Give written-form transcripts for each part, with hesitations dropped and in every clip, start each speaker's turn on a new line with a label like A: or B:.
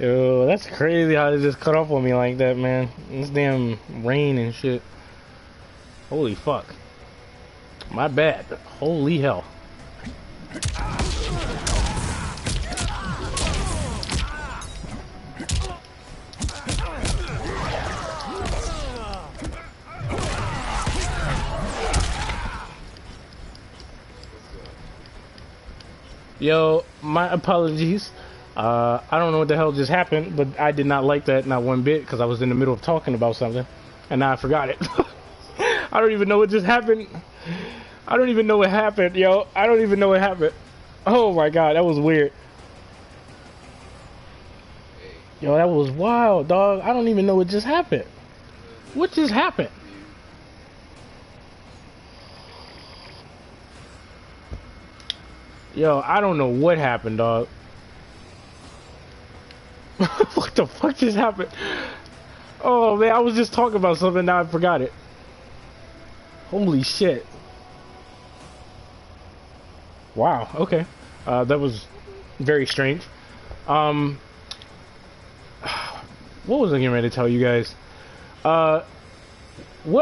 A: Yo, that's crazy how they just cut off on me like that, man. This damn rain and shit. Holy fuck. My bad. Holy hell. Yo, my apologies. I don't know what the hell just happened, but I did not like that not one bit because I was in the middle of talking about something and now I forgot it. I don't even know what just happened. I don't even know what happened, yo. I don't even know what happened. Oh my god, that was weird. Yo, that was wild, dog. I don't even know what just happened. What just happened? Yo, I don't know what happened, dog. What the fuck just happened? Oh man, I was just talking about something, now I forgot it. Holy shit. Wow, okay. That was very strange. What was I getting ready to tell you guys? What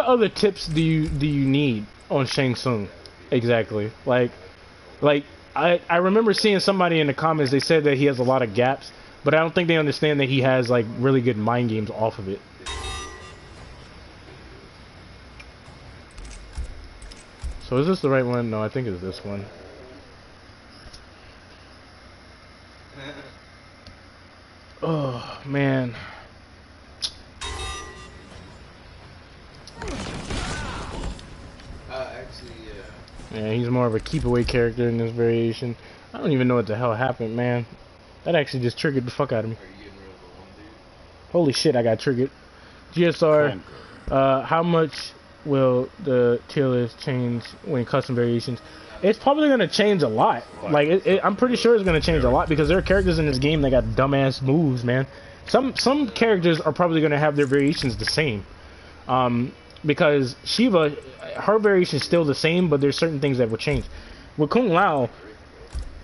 A: other tips do you need on Shang Tsung? Exactly. Like I remember seeing somebody in the comments, they said that he has a lot of gaps, but I don't think they understand that he has like really good mind games off of it. So is this the right one? No, I think it's this one. Oh man.
B: Actually, yeah.
A: Yeah, he's more of a keep away character in this variation. I don't even know what the hell happened, man. That actually just triggered the fuck out of me.
B: Are you getting rid of the one dude?
A: Holy shit, I got triggered. GSR, how much will the tier list change when custom variations? It's probably going to change a lot. Like, I'm pretty sure it's going to change a lot because there are characters in this game that got dumbass moves, man. Some characters are probably going to have their variations the same. Because Sheeva, her variation is still the same, but there's certain things that will change. With Kung Lao,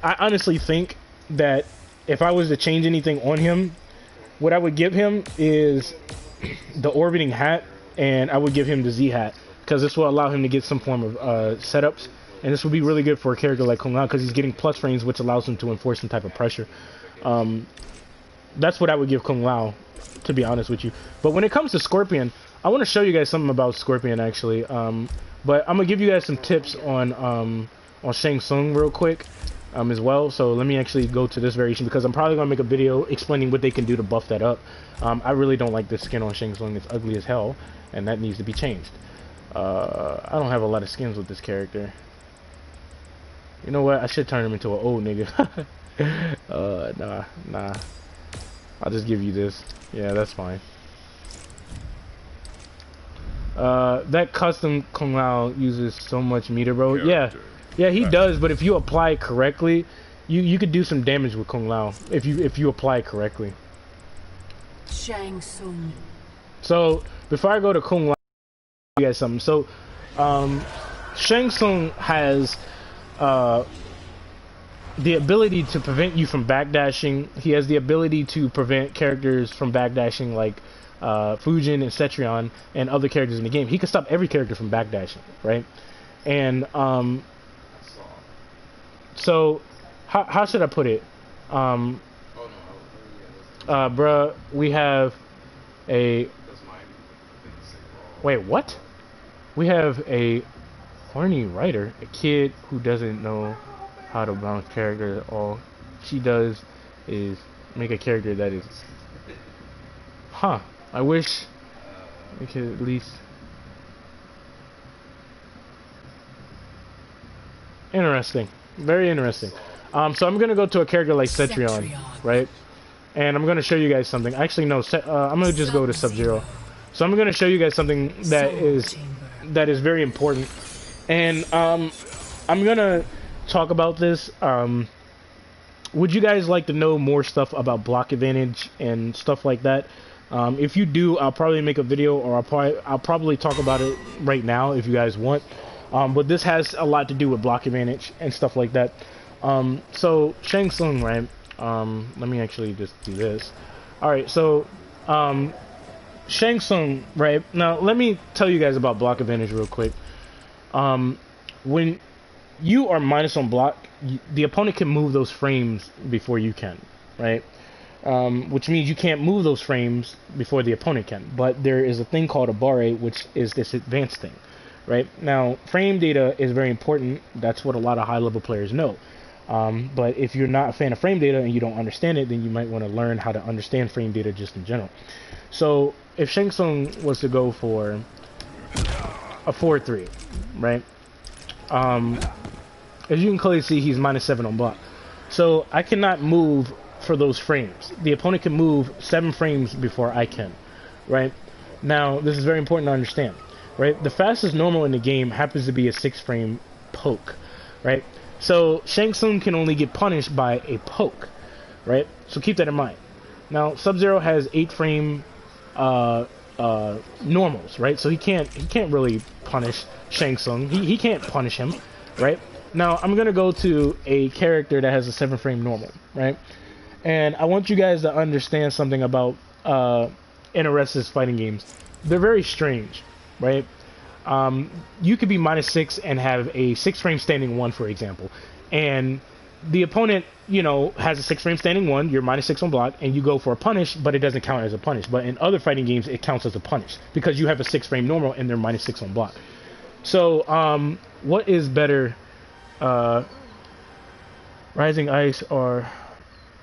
A: I honestly think that if I was to change anything on him, what I would give him is the orbiting hat, and I would give him the Z hat, because this will allow him to get some form of setups, and this would be really good for a character like Kung Lao, because he's getting plus frames, which allows him to enforce some type of pressure. That's what I would give Kung Lao, to be honest with you. But when it comes to Scorpion, I want to show you guys something about Scorpion, actually. But I'm going to give you guys some tips on Shang Tsung real quick as well. So let me actually go to this variation, because I'm probably going to make a video explaining what they can do to buff that up. I really don't like this skin on Shang Tsung. It's ugly as hell, and that needs to be changed. I don't have a lot of skins with this character. You know what? I should turn him into an old nigga. Nah. I'll just give you this. Yeah, that's fine. That custom Kung Lao uses so much meter, bro. Yeah, he does. But if you apply it correctly, you could do some damage with Kung Lao if you apply it correctly.
C: Shang Tsung.
A: So before I go to Kung Lao, I'll you guys something. So Shang Tsung has the ability to prevent you from backdashing. He has the ability to prevent characters from backdashing, like Fujin and Cetrion and other characters in the game. He can stop every character from backdashing, right? And so how should I put it? Bruh, we have a wait, what? We have a horny writer, a kid who doesn't know how to bounce character. All she does is make a character that is, I wish we could at least. Interesting, very interesting. So I'm gonna go to a character like Cetrion, right? And I'm gonna show you guys something. Actually, no, I'm gonna just go to Sub-Zero. So I'm gonna show you guys something that is very important. And I'm gonna talk about this. Would you guys like to know more stuff about block advantage and stuff like that? If you do, I'll probably make a video, or I'll probably talk about it right now if you guys want. But this has a lot to do with block advantage and stuff like that. So Shang Tsung, right? Let me actually just do this. Alright, so, Shang Tsung, right? Now, let me tell you guys about block advantage real quick. When you are minus on block, the opponent can move those frames before you can, right? Which means you can't move those frames before the opponent can. But there is a thing called a barre, which is this advanced thing, right? Now, frame data is very important. That's what a lot of high-level players know. But if you're not a fan of frame data and you don't understand it, then you might want to learn how to understand frame data just in general. So, if Shang Tsung was to go for a 4-3, right? As you can clearly see, he's -7 on block. So, I cannot move for those frames. The opponent can move 7 frames before I can, right? Now, this is very important to understand, right? The fastest normal in the game happens to be a 6-frame poke, right? So, Shang Tsung can only get punished by a poke, right? So keep that in mind. Now, Sub-Zero has 8-frame normals, right? So he can't really punish Shang Tsung. He can't punish him, right? Now, I'm gonna go to a character that has a 7-frame normal, right? And I want you guys to understand something about NRS's fighting games. They're very strange, right? You could be -6 and have a 6-frame standing 1, for example, and the opponent, you know, has a 6-frame standing 1, you're -6 on block, and you go for a punish, but it doesn't count as a punish. But in other fighting games, it counts as a punish, because you have a 6-frame normal and they're -6 on block. So, what is better, Rising Ice or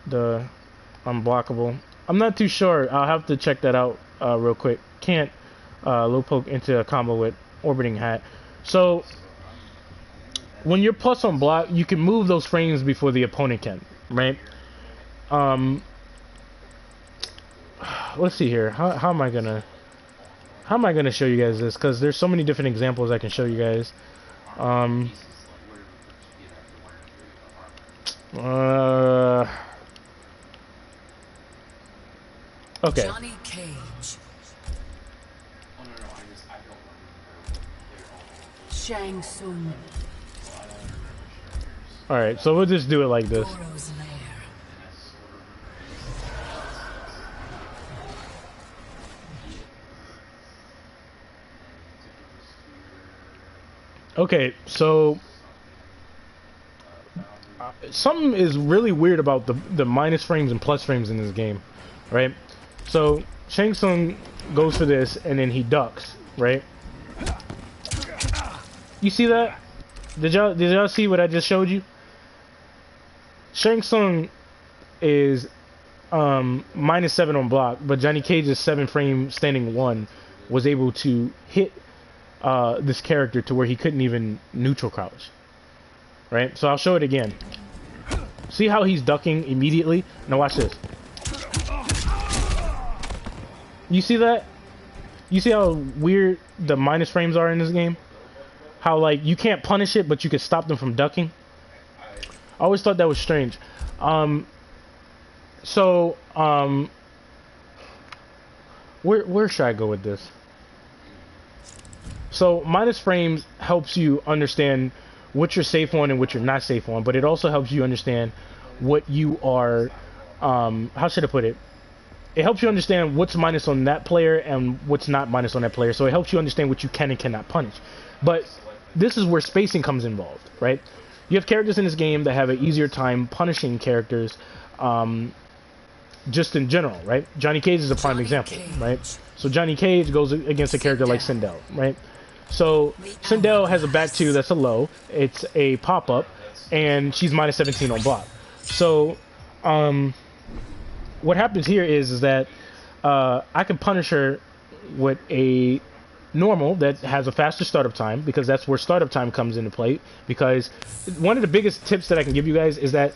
A: the Unblockable? I'm not too sure. I'll have to check that out real quick. Can't low poke into a combo with Orbiting Hat. So, when you're plus on block, you can move those frames before the opponent can, right? Let's see here. How am I gonna show you guys this? Because there's so many different examples I can show you guys. Okay.
C: Johnny Cage. Shang Tsung.
A: Alright, so we'll just do it like this.
C: Goro's lair.
A: Okay, so something is really weird about the minus frames and plus frames in this game, right? So Shang Tsung goes for this and then he ducks, right? You see that? Did y'all see what I just showed you? Shang Tsung is -7 on block, but Johnny Cage's 7-frame standing 1 was able to hit this character to where he couldn't even neutral crouch. Right? So I'll show it again. See how he's ducking immediately? Now watch this. You see that? You see how weird the minus frames are in this game? How, like, you can't punish it, but you can stop them from ducking? I always thought that was strange. Where should I go with this? So, minus frames helps you understand what you're safe on and what you're not safe on, but it also helps you understand what you are, how should I put it? It helps you understand what's minus on that player and what's not minus on that player, so it helps you understand what you can and cannot punish. But this is where spacing comes involved, right? You have characters in this game that have an easier time punishing characters, just in general, right? Johnny Cage is a prime example, right? So Johnny Cage goes against a character like Sindel, right? So Sindel has a back 2 that's a low, it's a pop-up, and she's -17 on block. So, what happens here is that I can punish her with a normal that has a faster startup time, because that's where startup time comes into play. Because one of the biggest tips that I can give you guys is that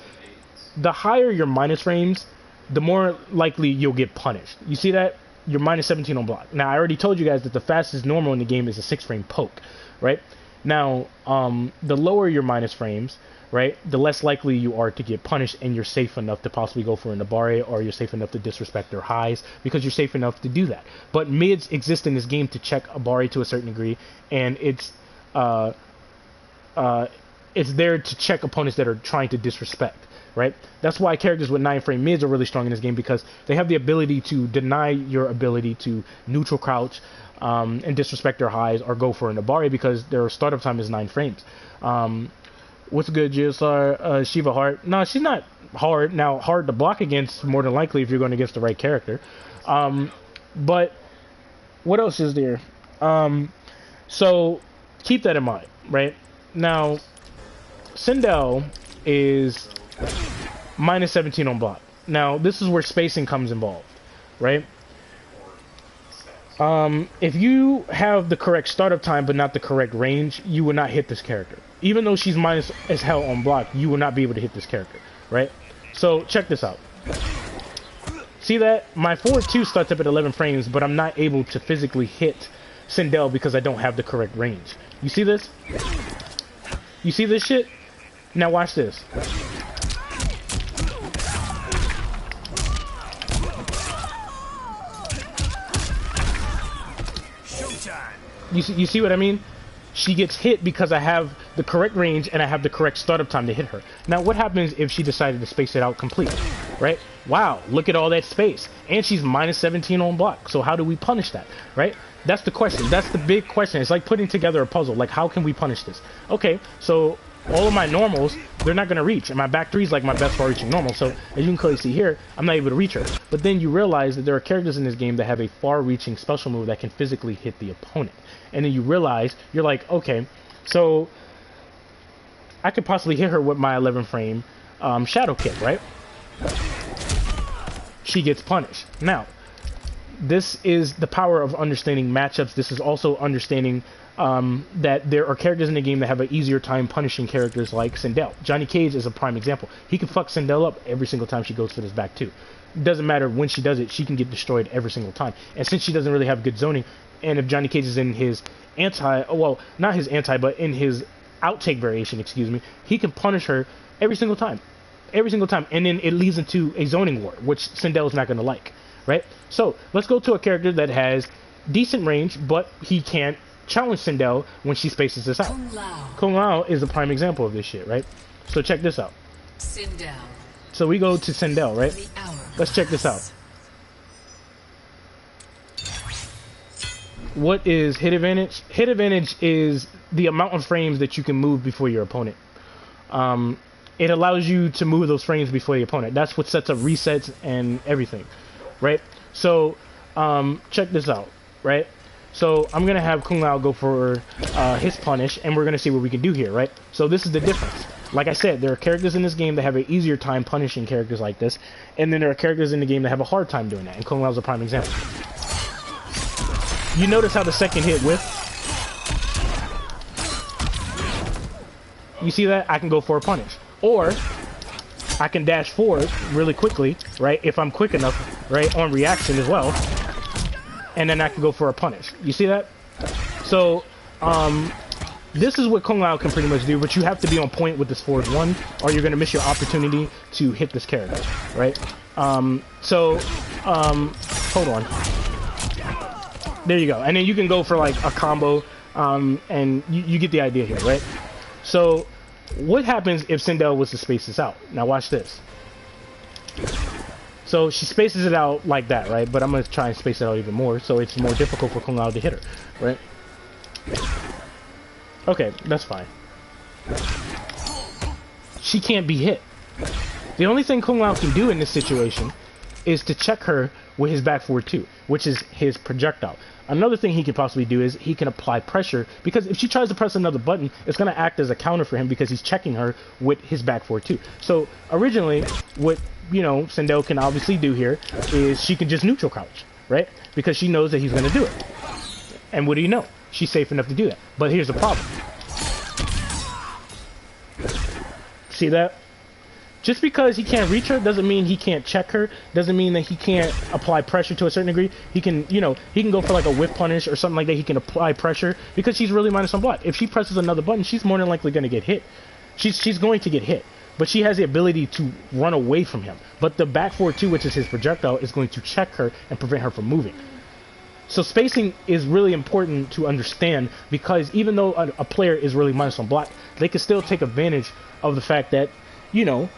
A: the higher your minus frames, the more likely you'll get punished. You see that? You're -17 on block. Now, I already told you guys that the fastest normal in the game is a 6-frame poke, right? Now, the lower your minus frames, right, the less likely you are to get punished, and you're safe enough to possibly go for an Nabare, or you're safe enough to disrespect their highs, because you're safe enough to do that. But mids exist in this game to check Abari to a certain degree, and it's there to check opponents that are trying to disrespect. right? That's why characters with 9-frame mids are really strong in this game, because they have the ability to deny your ability to neutral crouch and disrespect their highs or go for an Abari, because their startup time is 9 frames. What's good, GSR? Sheeva hard? No, she's not hard. Now, hard to block against, more than likely, if you're going against the right character. But what else is there? So keep that in mind, right? Now, Sindel is minus 17 on block. Now, this is where spacing comes involved, right? If you have the correct startup time but not the correct range, you will not hit this character. Even though she's minus as hell on block, you will not be able to hit this character, right? So check this out. See that? My forward 2 starts up at 11 frames, but I'm not able to physically hit Sindel because I don't have the correct range. You see this? You see this shit? Now watch this. You see what I mean? She gets hit because I have the correct range and I have the correct startup time to hit her. Now, what happens if she decided to space it out completely, right? Wow, look at all that space. And she's minus 17 on block. So how do we punish that, right? That's the question. That's the big question. It's like putting together a puzzle. Like, how can we punish this? Okay, so all of my normals, they're not going to reach. And my back 3 is like my best far-reaching normal. So as you can clearly see here, I'm not able to reach her. But then you realize that there are characters in this game that have a far-reaching special move that can physically hit the opponent. And then you realize, you're like, okay, so I could possibly hit her with my 11 frame shadow kick, right? She gets punished. Now, this is the power of understanding matchups. This is also understanding that there are characters in the game that have an easier time punishing characters like Sindel. Johnny Cage is a prime example. He can fuck Sindel up every single time she goes for this back 2. It doesn't matter when she does it, she can get destroyed every single time. And since she doesn't really have good zoning, and if Johnny Cage is in his well, not his but in his outtake variation, excuse me, he can punish her every single time. Every single time. And then it leads into a zoning war, which Sindel is not going to like, right? So, let's go to a character that has decent range, but he can't challenge Sindel when she spaces this out. Kung Lao is a prime example of this shit, right? So check this out.
C: Sindel.
A: So we go to Sindel, right? Let's check this out. What is hit advantage? Hit advantage is the amount of frames that you can move before your opponent. It allows you to move those frames before your opponent. That's what sets up resets and everything, right? So check this out, right? So I'm gonna have Kung Lao go for his punish, and we're gonna see what we can do here, right? So this is the difference. Like I said, there are characters in this game that have an easier time punishing characters like this, and then there are characters in the game that have a hard time doing that, and Kung Lao's a prime example. You notice how the second hit whiff? You see that? I can go for a punish. Or, I can dash forward really quickly, right? If I'm quick enough, right? On reaction as well. And then I can go for a punish. You see that? So, this is what Kung Lao can pretty much do, but you have to be on point with this forward 1, or you're going to miss your opportunity to hit this character, right? Hold on. There you go. And then you can go for like a combo, and you get the idea here, right? So, what happens if Sindel was to space this out? Now watch this. So she spaces it out like that, right? But I'm going to try and space it out even more, so it's more difficult for Kung Lao to hit her, right? Okay, that's fine. She can't be hit. The only thing Kung Lao can do in this situation is to check her with his back forward 2, which is his projectile. Another thing he can possibly do is he can apply pressure, because if she tries to press another button, it's going to act as a counter for him because he's checking her with his back forward 2. So originally, what Sindel can obviously do here is she can just neutral crouch, right? Because she knows that he's going to do it. And what do you know? She's safe enough to do that. But here's the problem. See that? Just because he can't reach her doesn't mean he can't check her. Doesn't mean that he can't apply pressure to a certain degree. He can, he can go for like a whip punish or something like that. He can apply pressure because she's really minus on block. If she presses another button, she's more than likely going to get hit. She's going to get hit. But she has the ability to run away from him. But the back forward 2, which is his projectile, is going to check her and prevent her from moving. So spacing is really important to understand, because even though a player is really minus on block, they can still take advantage of the fact that, you know,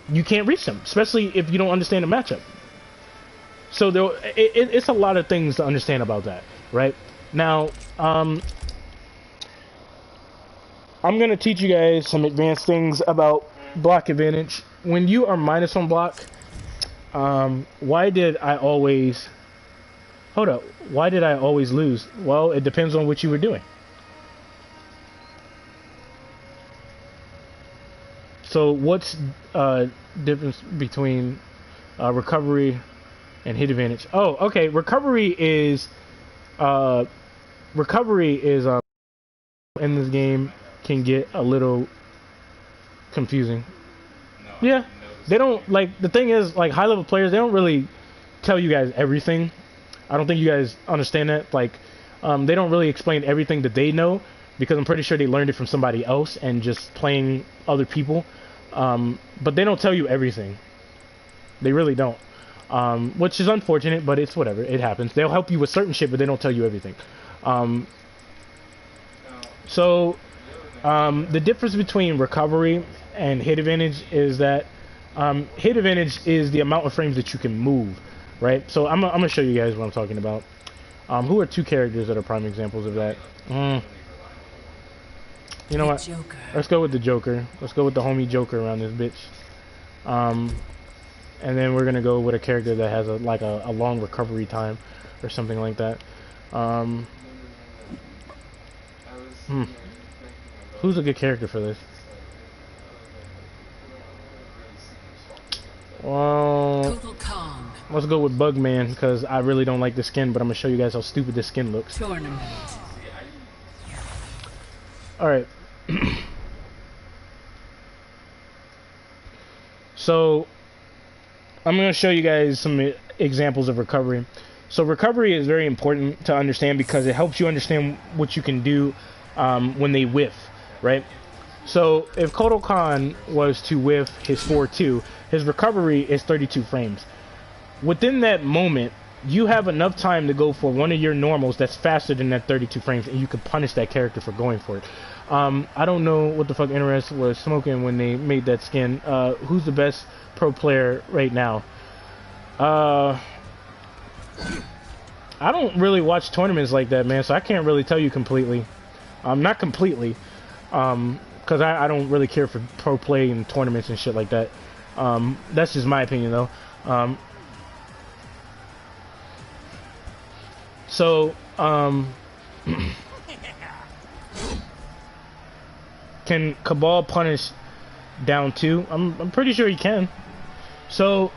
A: you can't reach them, especially if you don't understand the matchup. So it's a lot of things to understand about that, right? Now, I'm gonna teach you guys some advanced things about block advantage. When you are minus on block, why did I always... Hold up. Why did I always lose? Well, it depends on what you were doing. So what's difference between recovery and hit advantage? Oh, okay. Recovery is in this game can get a little confusing. Yeah, they don't, like, the thing is, like, high level players, they don't really tell you guys everything. I don't think you guys understand that. Like, they don't really explain everything that they know, because I'm pretty sure they learned it from somebody else and just playing other people. But they don't tell you everything. They really don't. Which is unfortunate, but it's whatever. It happens. They'll help you with certain shit, but they don't tell you everything. The difference between recovery and hit advantage is that hit advantage is the amount of frames that you can move, right? So I'm gonna show you guys what I'm talking about. Who are two characters that are prime examples of that? You know what?
C: Joker.
A: Let's go with the Joker. Let's go with the homie Joker around this bitch. And then we're gonna go with a character that has a long recovery time or something like that. Who's a good character for this? Well, let's go with Bugman, because I really don't like the skin, but I'm gonna show you guys how stupid this skin looks.
C: Tournament.
A: Alright. So, I'm going to show you guys some examples of recovery. So, recovery is very important to understand because it helps you understand what you can do when they whiff, right? So, if Kotal Khan was to whiff his 4-2, his recovery is 32 frames. Within that moment, you have enough time to go for one of your normals that's faster than that 32 frames, and you can punish that character for going for it. I don't know what the fuck Interest was smoking when they made that skin. Who's the best pro player right now? I don't really watch tournaments like that, man, so I can't really tell you completely. Not completely, because I don't really care for pro play and tournaments and shit like that. That's just my opinion, though. Can Cabal punish down 2? I'm pretty sure he can. So,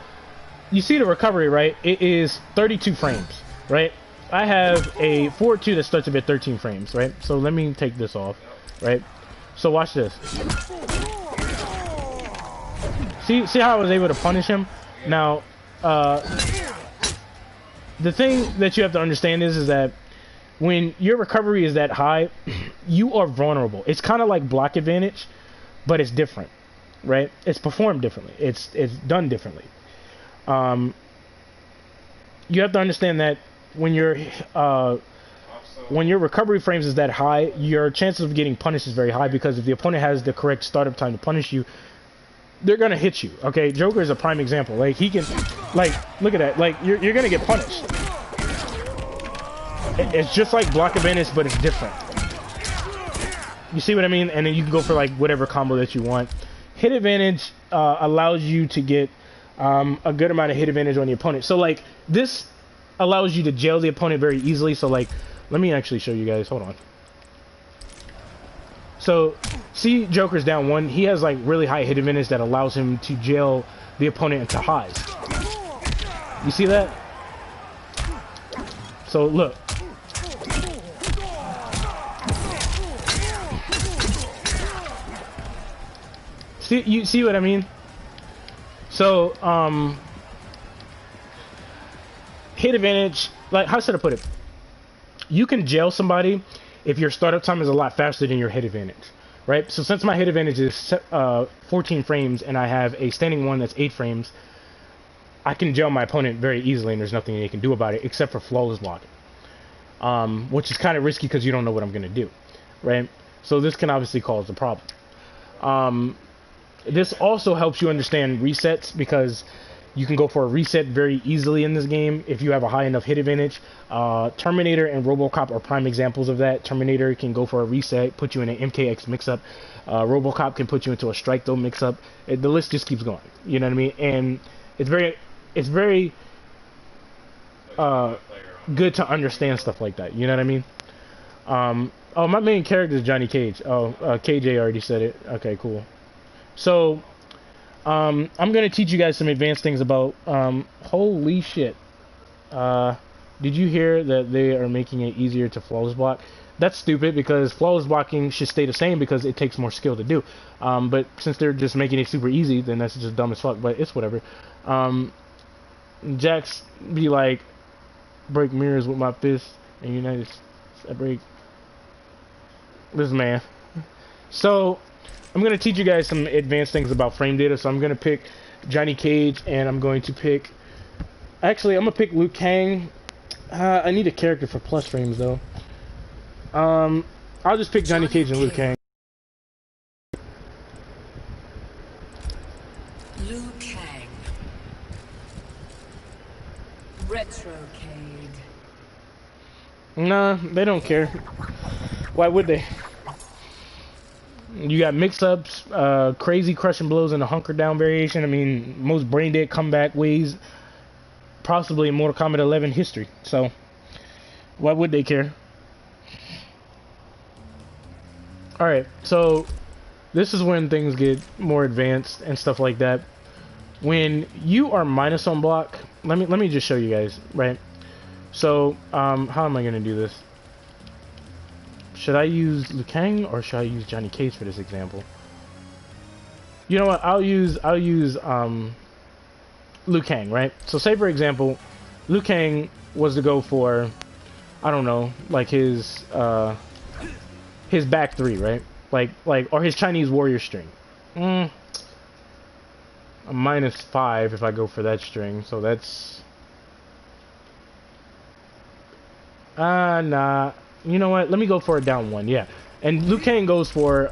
A: you see the recovery, right? It is 32 frames, right? I have a 4-2 that starts at 13 frames, right? So let me take this off, right? So watch this. See how I was able to punish him? Now, the thing that you have to understand is that when your recovery is that high, you are vulnerable. It's kind of like block advantage, but it's different, right? It's performed differently. It's done differently. You have to understand that when your recovery frames is that high, your chances of getting punished is very high, because if the opponent has the correct startup time to punish you, they're gonna hit you. Okay, Joker is a prime example. Like, he can, like, look at that. Like, you're gonna get punished. It's just like block advantage, but it's different. You see what I mean? And then you can go for like whatever combo that you want. Hit advantage allows you to get a good amount of hit advantage on the opponent. So like this allows you to jail the opponent very easily. So like, let me actually show you guys. Hold on. So see, Joker's down 1. He has like really high hit advantage that allows him to jail the opponent into highs. You see that? So look. You see what I mean? So, hit advantage, like, how should I put it? You can jail somebody if your startup time is a lot faster than your hit advantage, right? So since my hit advantage is 14 frames and I have a standing one that's 8 frames, I can jail my opponent very easily and there's nothing they can do about it except for flawless blocking. Which is kind of risky because you don't know what I'm going to do, right? So this can obviously cause a problem. This also helps you understand resets because you can go for a reset very easily in this game if you have a high enough hit advantage. Terminator and RoboCop are prime examples of that. Terminator can go for a reset, put you in an MKX mix-up. RoboCop can put you into a Strike Though mix-up. The list just keeps going. You know what I mean? And it's very good to understand stuff like that. You know what I mean? Oh, my main character is Johnny Cage. Oh, KJ already said it. Okay, cool. So, I'm gonna teach you guys some advanced things about, holy shit. Did you hear that they are making it easier to flawless block? That's stupid because flawless blocking should stay the same because it takes more skill to do. But since they're just making it super easy, then that's just dumb as fuck, but it's whatever. Jax be like, break mirrors with my fist, and United States, I break this man. So, I'm going to teach you guys some advanced things about frame data. So I'm going to pick Johnny Cage, and I'm going to pick... Actually, I'm going to pick Liu Kang. I need a character for plus frames, though. I'll just pick Johnny Cage and Liu Kang.
C: Liu Kang. Retrocade.
A: Nah, they don't care. Why would they? You got mix-ups, crazy crushing blows, and a hunker down variation. I mean, most brain dead comeback ways, possibly in Mortal Kombat 11 history. So, why would they care? Alright, so this is when things get more advanced and stuff like that. When you are minus on block, let me just show you guys, right? So, how am I gonna do this? Should I use Liu Kang or should I use Johnny Cage for this example? You know what? I'll use Liu Kang, right? So say for example, Liu Kang was to go for, I don't know, like his back three, right? Like or his Chinese warrior string. A -5 if I go for that string, so that's nah. You know what? Let me go for a down one, yeah. And Liu Kang goes for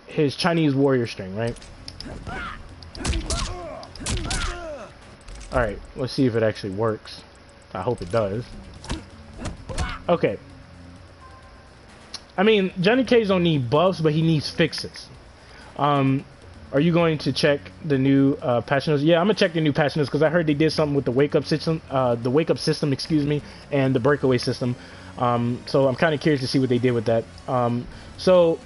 A: his Chinese warrior string, right? Alright, let's see if it actually works. I hope it does. Okay. I mean, Johnny Cage don't need buffs, but he needs fixes. Are you going to check the new patch notes? Yeah, I'm gonna check the new patch notes because I heard they did something with the wake up system, excuse me, and the breakaway system. So I'm kind of curious to see what they did with that. So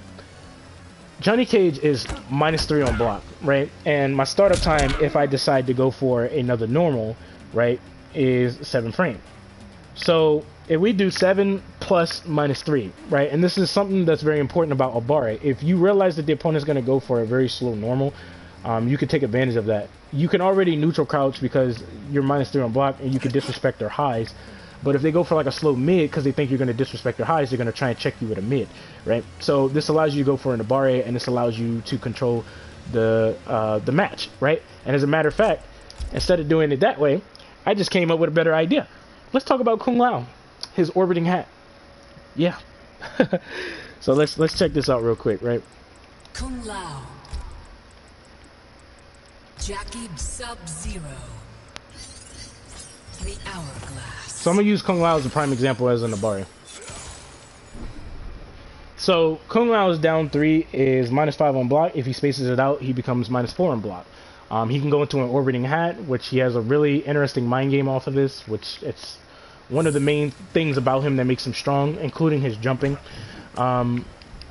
A: Johnny Cage is -3 on block, right? And my startup time, if I decide to go for another normal, right, is 7 frames. So if we do 7 plus -3, right, and this is something that's very important about Obare. If you realize that the opponent's going to go for a very slow normal, you can take advantage of that. You can already neutral crouch because you're -3 on block, and you can disrespect their highs. But if they go for like a slow mid because they think you're going to disrespect their highs, they're going to try and check you with a mid, right? So this allows you to go for an Obare, and this allows you to control the match, right? And as a matter of fact, instead of doing it that way, I just came up with a better idea. Let's talk about Kung Lao, his orbiting hat. Yeah. So let's check this out real quick, right?
C: Kung Lao. Jackie Sub-Zero. The Hourglass.
A: So I'm going to use Kung Lao as a prime example as an Obare. So Kung Lao's down 3 is -5 on block. If he spaces it out, he becomes -4 on block. He can go into an orbiting hat, which he has a really interesting mind game off of this, which it's one of the main things about him that makes him strong, including his jumping. And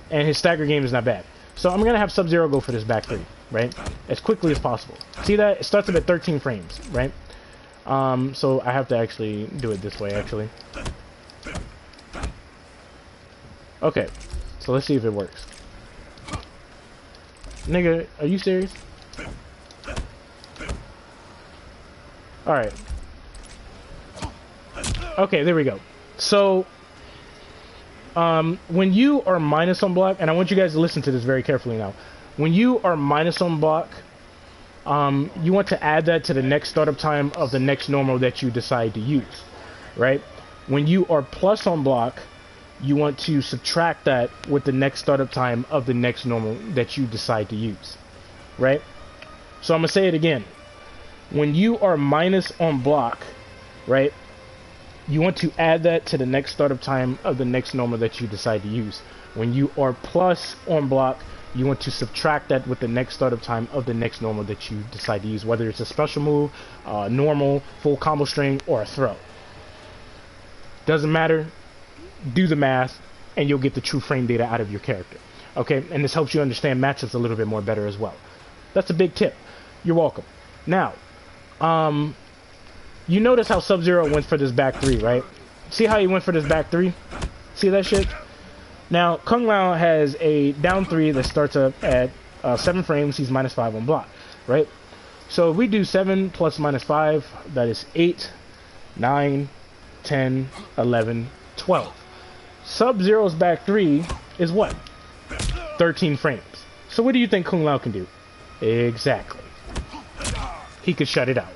A: his stagger game is not bad. So I'm going to have Sub-Zero go for this back 3, right? As quickly as possible. See that? It starts up at 13 frames, right? So I have to actually do it this way, actually. Okay, so let's see if it works. Nigga, are you serious? Alright. Okay, there we go. So, when you are minus on block, and I want you guys to listen to this very carefully now. When you are minus on block, you want to add that to the next startup time of the next normal that you decide to use, right? When you are plus on block, you want to subtract that with the next startup time of the next normal that you decide to use, right? So I'm gonna say it again. When you are minus on block, right, you want to add that to the next startup time of the next normal that you decide to use. When you are plus on block, you want to subtract that with the next startup time of the next normal that you decide to use, whether it's a special move, normal, full combo string, or a throw. Doesn't matter. Do the math, and you'll get the true frame data out of your character. Okay, and this helps you understand matchups a little bit more better as well. That's a big tip. You're welcome. Now, you notice how Sub-Zero went for this back 3, right? See how he went for this back 3? See that shit? Now, Kung Lao has a down 3 that starts up at 7 frames. He's -5 on block, right? So if we do 7 plus -5, that is 8, 9, 10, 11, 12. Sub-Zero's back 3 is what? 13 frames. So what do you think Kung Lao can do? Exactly. He could shut it out.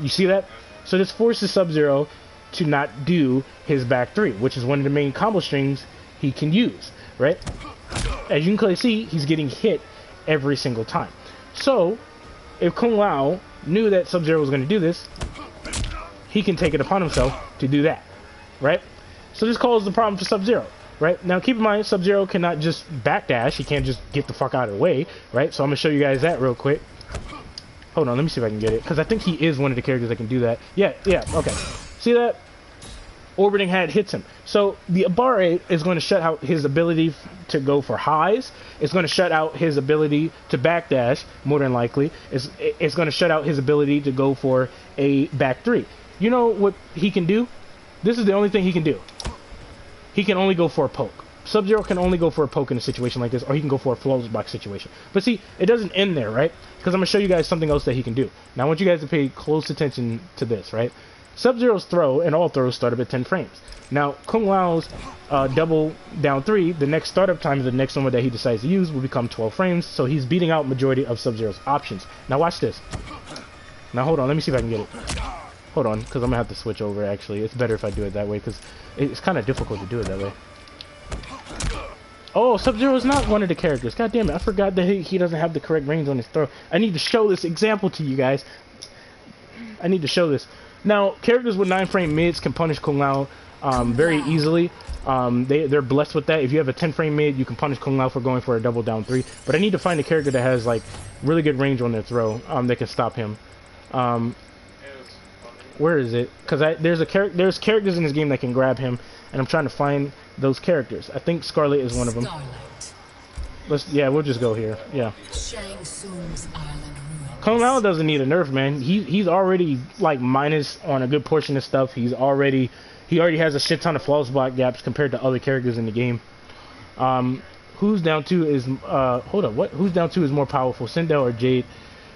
A: You see that? So this forces Sub-Zero to not do his back 3, which is one of the main combo strings he can use, right? As you can clearly see, he's getting hit every single time. So, if Kung Lao knew that Sub-Zero was going to do this, he can take it upon himself to do that, right? So this causes the problem for Sub-Zero, right? Now keep in mind, Sub-Zero cannot just backdash. He can't just get the fuck out of the way, right? So I'm going to show you guys that real quick. Hold on, let me see if I can get it, because I think he is one of the characters that can do that. Yeah, okay. See that? Orbiting Hat hits him. So the Abare is going to shut out his ability to go for highs. It's going to shut out his ability to backdash, more than likely. It's going to shut out his ability to go for a back 3. You know what he can do? This is the only thing he can do. He can only go for a poke. Sub-Zero can only go for a poke in a situation like this, or he can go for a flows box situation. But see, it doesn't end there, right? Because I'm going to show you guys something else that he can do. Now I want you guys to pay close attention to this, right? Sub-Zero's throw and all throws start up at 10 frames. Now, Kung Lao's double down 3, the next startup time of the next number that he decides to use will become 12 frames, so he's beating out majority of Sub-Zero's options. Now watch this. Now hold on, let me see if I can get it. Hold on, because I'm going to have to switch over actually. It's better if I do it that way, because it's kind of difficult to do it that way. Oh, Sub-Zero is not one of the characters. God damn it, I forgot that he doesn't have the correct range on his throw. I need to show this example to you guys. I need to show this. Now, characters with 9-frame mids can punish Kung Lao very easily. They're blessed with that. If you have a 10-frame mid, you can punish Kung Lao for going for a double down 3. But I need to find a character that has like really good range on their throw that can stop him. Where is it? Because there's characters in this game that can grab him, and I'm trying to find those characters. I think Scarlet is one of them. We'll just go here. Yeah. Kung Lao doesn't need a nerf, man. He's already like minus on a good portion of stuff. He already has a shit ton of flawless block gaps compared to other characters in the game. Who's down 2 is hold up, what? Who's down 2 is more powerful, Sindel or Jade?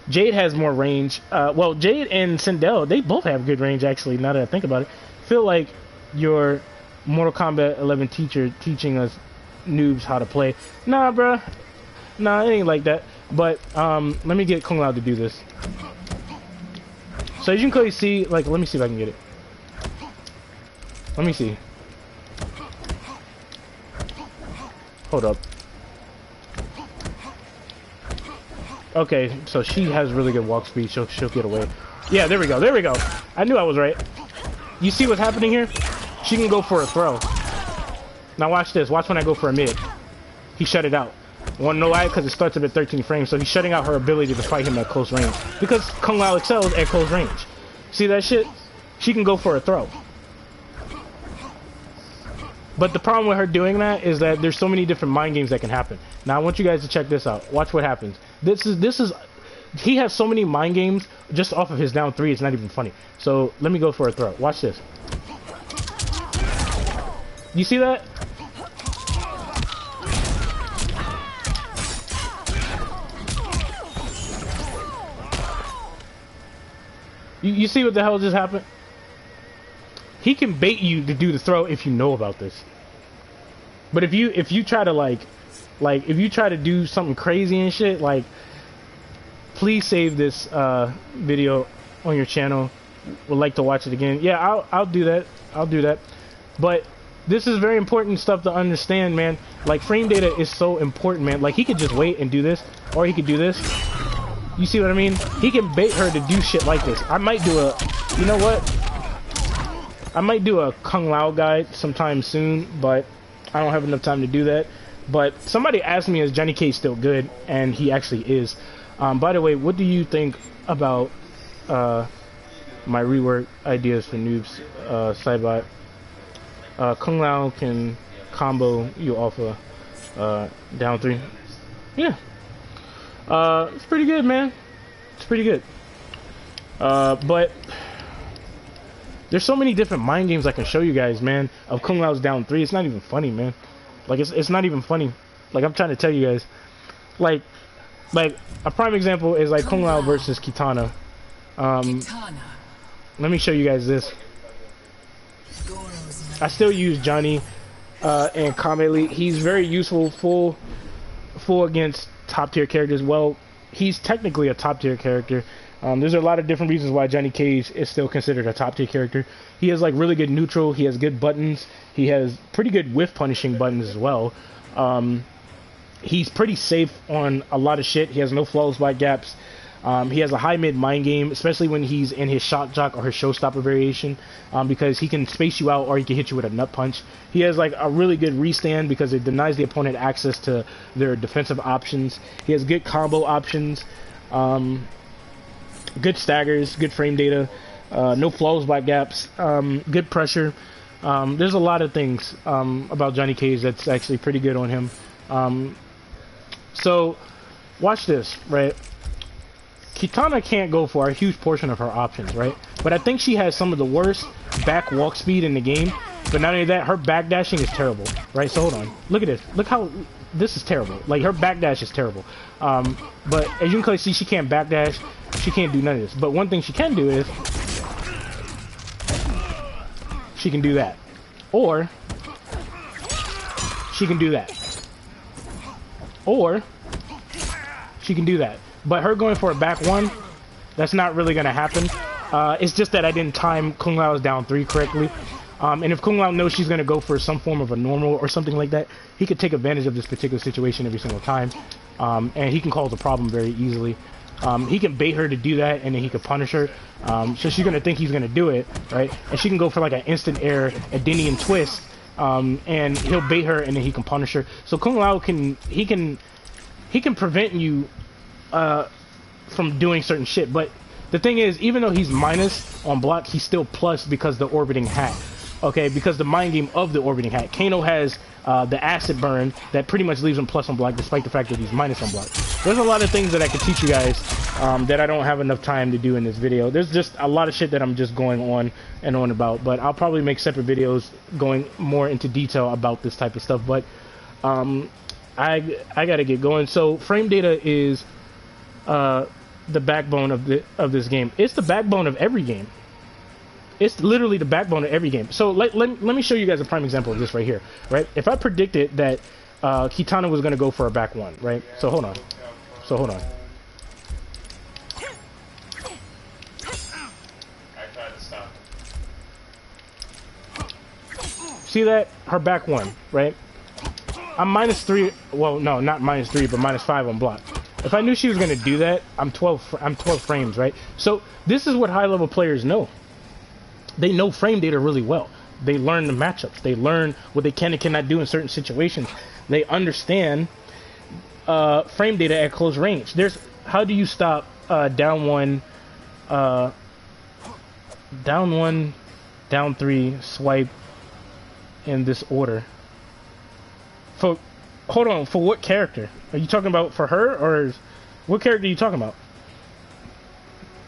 A: Jade has more range. Well, Jade and Sindel, they both have good range actually. Now that I think about it, I feel like your Mortal Kombat 11 teacher teaching us noobs how to play. Nah, bruh. Nah, it ain't like that. But let me get Kung Lao to do this. So as you can clearly see, like, let me see if I can get it. Let me see. Hold up. Okay, so she has really good walk speed. She'll get away. Yeah, there we go. There we go. I knew I was right. You see what's happening here? She can go for a throw. Now watch this. Watch when I go for a mid. He shut it out. Want to know why? Because it starts up at 13 frames, so he's shutting out her ability to fight him at close range. Because Kung Lao excels at close range. See that shit? She can go for a throw. But the problem with her doing that is that there's so many different mind games that can happen. Now I want you guys to check this out. Watch what happens. This is he has so many mind games just off of his down 3, it's not even funny. So let me go for a throw. Watch this. You see that? You see what the hell just happened? He can bait you to do the throw if you know about this. But if you try to like if you try to do something crazy and shit, like, please save this video on your channel. Would like to watch it again. Yeah, I'll do that. I'll do that. But this is very important stuff to understand, man. Like, frame data is so important, man. Like, he could just wait and do this, or he could do this. You see what I mean? He can bait her to do shit like this. I might do a, you know what? I might do a Kung Lao guide sometime soon, but I don't have enough time to do that. But somebody asked me, is Johnny Cage still good? And he actually is. By the way, what do you think about my rework ideas for noobs, Sidebot? Kung Lao can combo you off a down 3. Yeah. It's pretty good, man. It's pretty good. But there's so many different mind games I can show you guys, man, of Kung Lao's down 3. It's not even funny, man. Like, it's not even funny. Like, I'm trying to tell you guys. Like a prime example is like Kung Lao versus Kitana. Let me show you guys this. I still use Johnny and Kame Elite. He's very useful, full against top tier characters. Well, he's technically a top tier character. There's a lot of different reasons why Johnny Cage is still considered a top tier character. He has like really good neutral. He has good buttons. He has pretty good whiff punishing buttons as well. He's pretty safe on a lot of shit. He has no flawless wide gaps. He has a high mid mind game, especially when he's in his shock jock or his showstopper variation, because he can space you out or he can hit you with a nut punch. He has like a really good restand because it denies the opponent access to their defensive options. He has good combo options, good staggers, good frame data, no flawless wide gaps, good pressure. There's a lot of things about Johnny Cage that's actually pretty good on him. So watch this, right? Kitana can't go for a huge portion of her options, right? But I think she has some of the worst back walk speed in the game. But not only that, her backdashing is terrible, right? So hold on. Look at this. Look how this is terrible. Like, her backdash is terrible. But as you can clearly see, she can't backdash. She can't do none of this. But one thing she can do is she can do that. Or she can do that. Or she can do that. But her going for a back 1, that's not really going to happen. It's just that I didn't time Kung Lao's down 3 correctly. And if Kung Lao knows she's going to go for some form of a normal or something like that, he could take advantage of this particular situation every single time. And he can cause a problem very easily. He can bait her to do that, and then he can punish her. So she's going to think he's going to do it, right? And she can go for like an instant air, a Dinian twist, and he'll bait her, and then he can punish her. So Kung Lao can prevent you from doing certain shit. But the thing is, even though he's minus on block, he's still plus because the orbiting hat. Okay, because the mind game of the orbiting hat. Kano has the acid burn that pretty much leaves him plus on block, despite the fact that he's minus on block. There's a lot of things that I could teach you guys that I don't have enough time to do in this video. There's just a lot of shit that I'm just going on and on about, but I'll probably make separate videos going more into detail about this type of stuff. But I gotta get going. So frame data is the backbone of this game. It's the backbone of every game. It's literally the backbone of every game. So let me show you guys a prime example of this right here, right? If I predicted that Kitana was going to go for a back 1, right? So hold on.
B: I tried to stop him.
A: See that? Her back 1, right? I'm -3. Well, no, not -3, but -5 on block. If I knew she was going to do that, I'm 12 frames, right? So this is what high-level players know. They know frame data really well. They learn the matchups. They learn what they can and cannot do in certain situations. They understand frame data at close range. How do you stop down 1, down 3 swipe in this order? Hold on, for what character? Are you talking about for her, or what character are you talking about?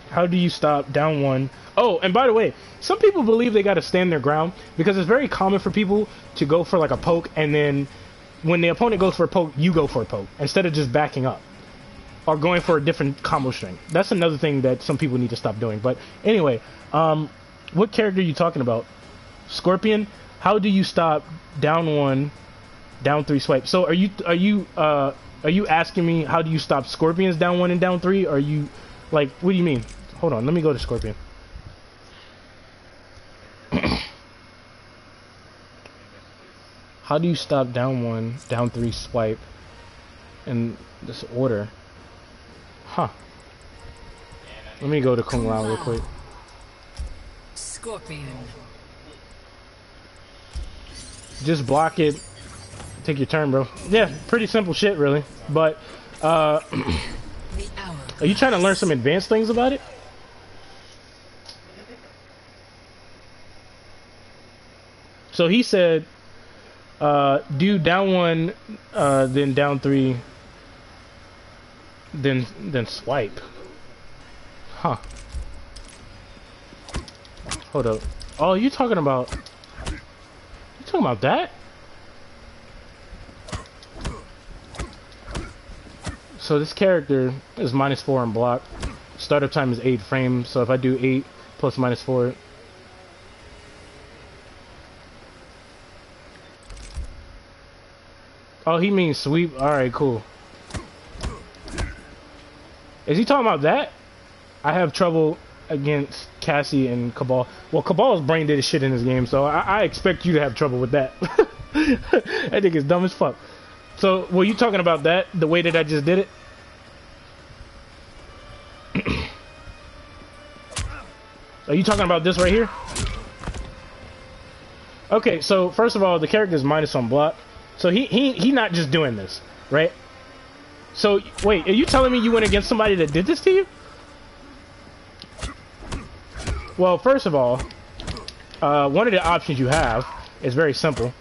A: How do you stop down 1? Oh, and by the way, some people believe they gotta stand their ground, because it's very common for people to go for like a poke, and then when the opponent goes for a poke, you go for a poke, instead of just backing up. Or going for a different combo string. That's another thing that some people need to stop doing. But anyway, what character are you talking about? Scorpion? How do you stop down 1, down 3 swipe? So are you asking me how do you stop Scorpions down 1 and down 3? Or are you like, what do you mean? Hold on, let me go to Scorpion. How do you stop down 1, down 3 swipe in this order? Huh. Let me go to Kung Lao real quick.
C: Scorpion.
A: Just block it. Take your turn, bro. Yeah, pretty simple shit, really. But, are you trying to learn some advanced things about it? So he said, do down 1, then down 3, then swipe. Huh. Hold up. Oh, you talking about that? So this character is -4 on block. Startup time is 8 frames. So if I do 8 plus -4. Oh, he means sweep. All right, cool. Is he talking about that? I have trouble against Cassie and Cabal. Well, Cabal's brain did his shit in this game, so I expect you to have trouble with that. That nigga's dumb as fuck. So, were you talking about that, the way that I just did it? Are you talking about this right here? Okay, so first of all, the character is minus on block. So he not just doing this, right? So, wait, are you telling me you went against somebody that did this to you? Well, first of all, one of the options you have is very simple.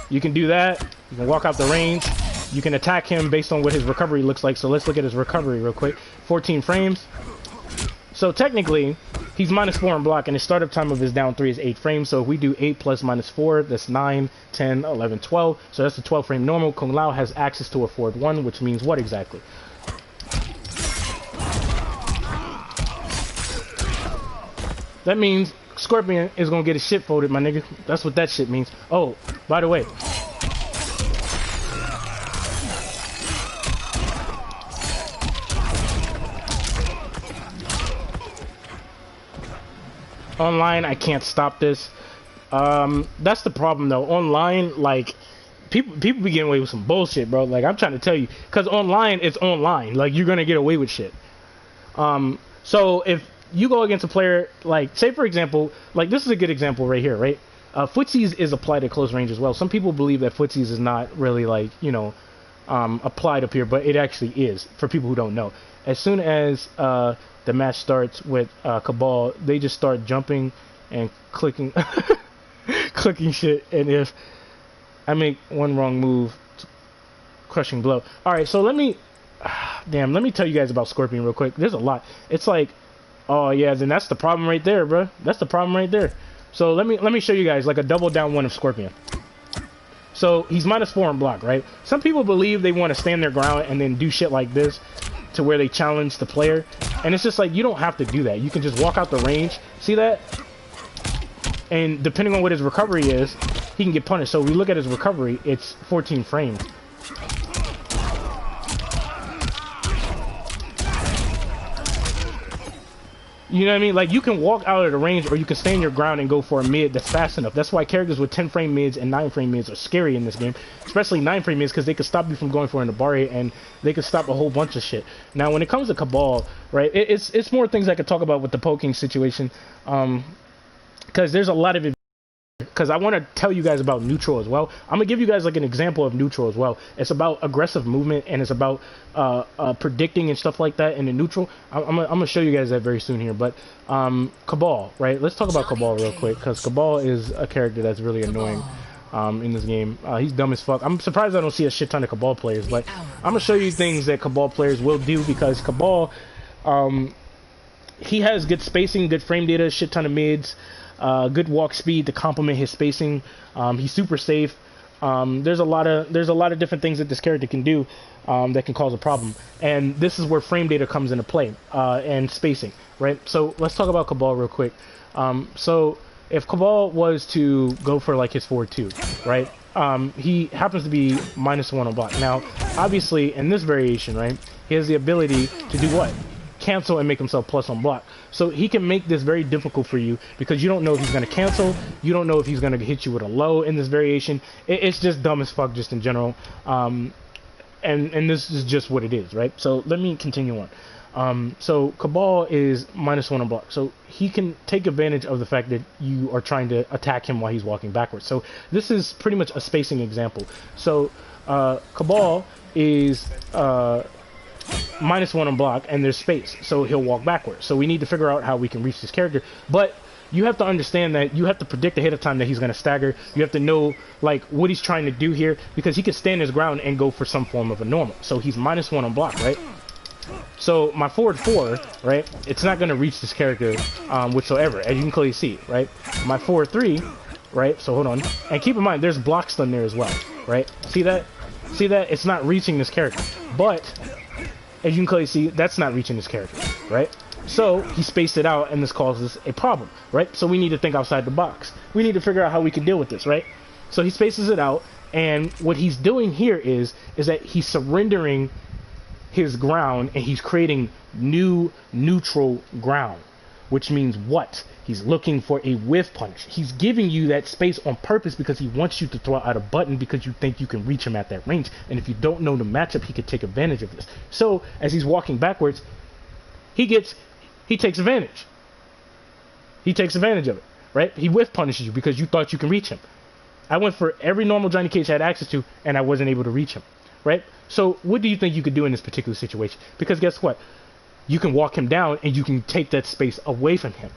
A: You can do that. You can walk out the range. You can attack him based on what his recovery looks like. So let's look at his recovery real quick. 14 frames. So technically, he's -4 in block, and his startup time of his down 3 is 8 frames. So if we do 8 plus -4, that's 9, 10, 11, 12. So that's a 12 frame normal. Kung Lao has access to a forward 1, which means what exactly? That means Scorpion is gonna get his shit folded, my nigga. That's what that shit means. Oh, by the way. Online, I can't stop this. That's the problem though. Online, like, people be getting away with some bullshit, bro. Like, I'm trying to tell you. Because online, it's online. Like, you're gonna get away with shit. So if you go against a player, like, say for example, like this is a good example right here, right? Footsies is applied at close range as well. Some people believe that footsies is not really, like, you know, applied up here, but it actually is, for people who don't know. As soon as the match starts with Cabal, they just start jumping and clicking clicking shit, and if I make one wrong move, crushing blow. Alright, so let me tell you guys about Scorpion real quick. There's a lot. It's like, oh yeah, then that's the problem right there, bro. That's the problem right there. So let me show you guys like a double down 1 of Scorpion. So he's -4 in block, right? Some people believe they want to stand their ground and then do shit like this to where they challenge the player, and it's just like, you don't have to do that. You can just walk out the range. See that? And depending on what his recovery is, he can get punished. So if we look at his recovery, it's 14 frames. You know what I mean? Like, you can walk out of the range, or you can stand your ground and go for a mid that's fast enough. That's why characters with 10 frame mids and 9 frame mids are scary in this game. Especially 9 frame mids, because they can stop you from going for an Nabari, and they can stop a whole bunch of shit. Now, when it comes to Cabal, right, it's more things I could talk about with the poking situation. Because there's a lot of it. Because I want to tell you guys about neutral as well. I'm going to give you guys like an example of neutral as well. It's about aggressive movement, and it's about predicting and stuff like that in the neutral. I'm going to show you guys that very soon here. But Cabal, right? Let's talk about Cabal real quick, because Cabal is a character that's really annoying in this game. He's dumb as fuck. I'm surprised I don't see a shit ton of Cabal players, but I'm going to show you things that Cabal players will do, because Cabal, he has good spacing, good frame data, shit ton of mids. Good walk speed to complement his spacing. He's super safe. There's a lot of different things that this character can do that can cause a problem, and this is where frame data comes into play, and spacing, right? So let's talk about Cabal real quick. So if Cabal was to go for like his forward 2, right? He happens to be -1 on block. Now, obviously, in this variation, right, he has the ability to do what? cancel and make himself plus on block. So he can make this very difficult for you because you don't know if he's going to cancel. You don't know if he's going to hit you with a low in this variation. It's just dumb as fuck just in general. And this is just what it is, right? So let me continue on. So Cabal is -1 on block. So he can take advantage of the fact that you are trying to attack him while he's walking backwards. So this is pretty much a spacing example. So Cabal is -1 on block and there's space, so he'll walk backwards. So we need to figure out how we can reach this character, but you have to understand that you have to predict ahead of time that he's going to stagger. You have to know like what he's trying to do here, because he can stand his ground and go for some form of a normal. So he's -1 on block, right? So my forward 4, right, it's not going to reach this character whatsoever, as you can clearly see, right? My forward 3, right, so hold on, and keep in mind there's block stun there as well, right? See that? See that? It's not reaching this character, but as you can clearly see, that's not reaching this character, right? So he spaced it out, and this causes a problem, right? So we need to think outside the box. We need to figure out how we can deal with this, right? So he spaces it out, and what he's doing here is that he's surrendering his ground, and he's creating new neutral ground, which means what? He's looking for a whiff punch. He's giving you that space on purpose because he wants you to throw out a button because you think you can reach him at that range. And if you don't know the matchup, he could take advantage of this. So as he's walking backwards, he takes advantage. He takes advantage of it, right? He whiff punishes you because you thought you can reach him. I went for every normal Johnny Cage had access to, and I wasn't able to reach him, right? So what do you think you could do in this particular situation? Because guess what? You can walk him down, and you can take that space away from him.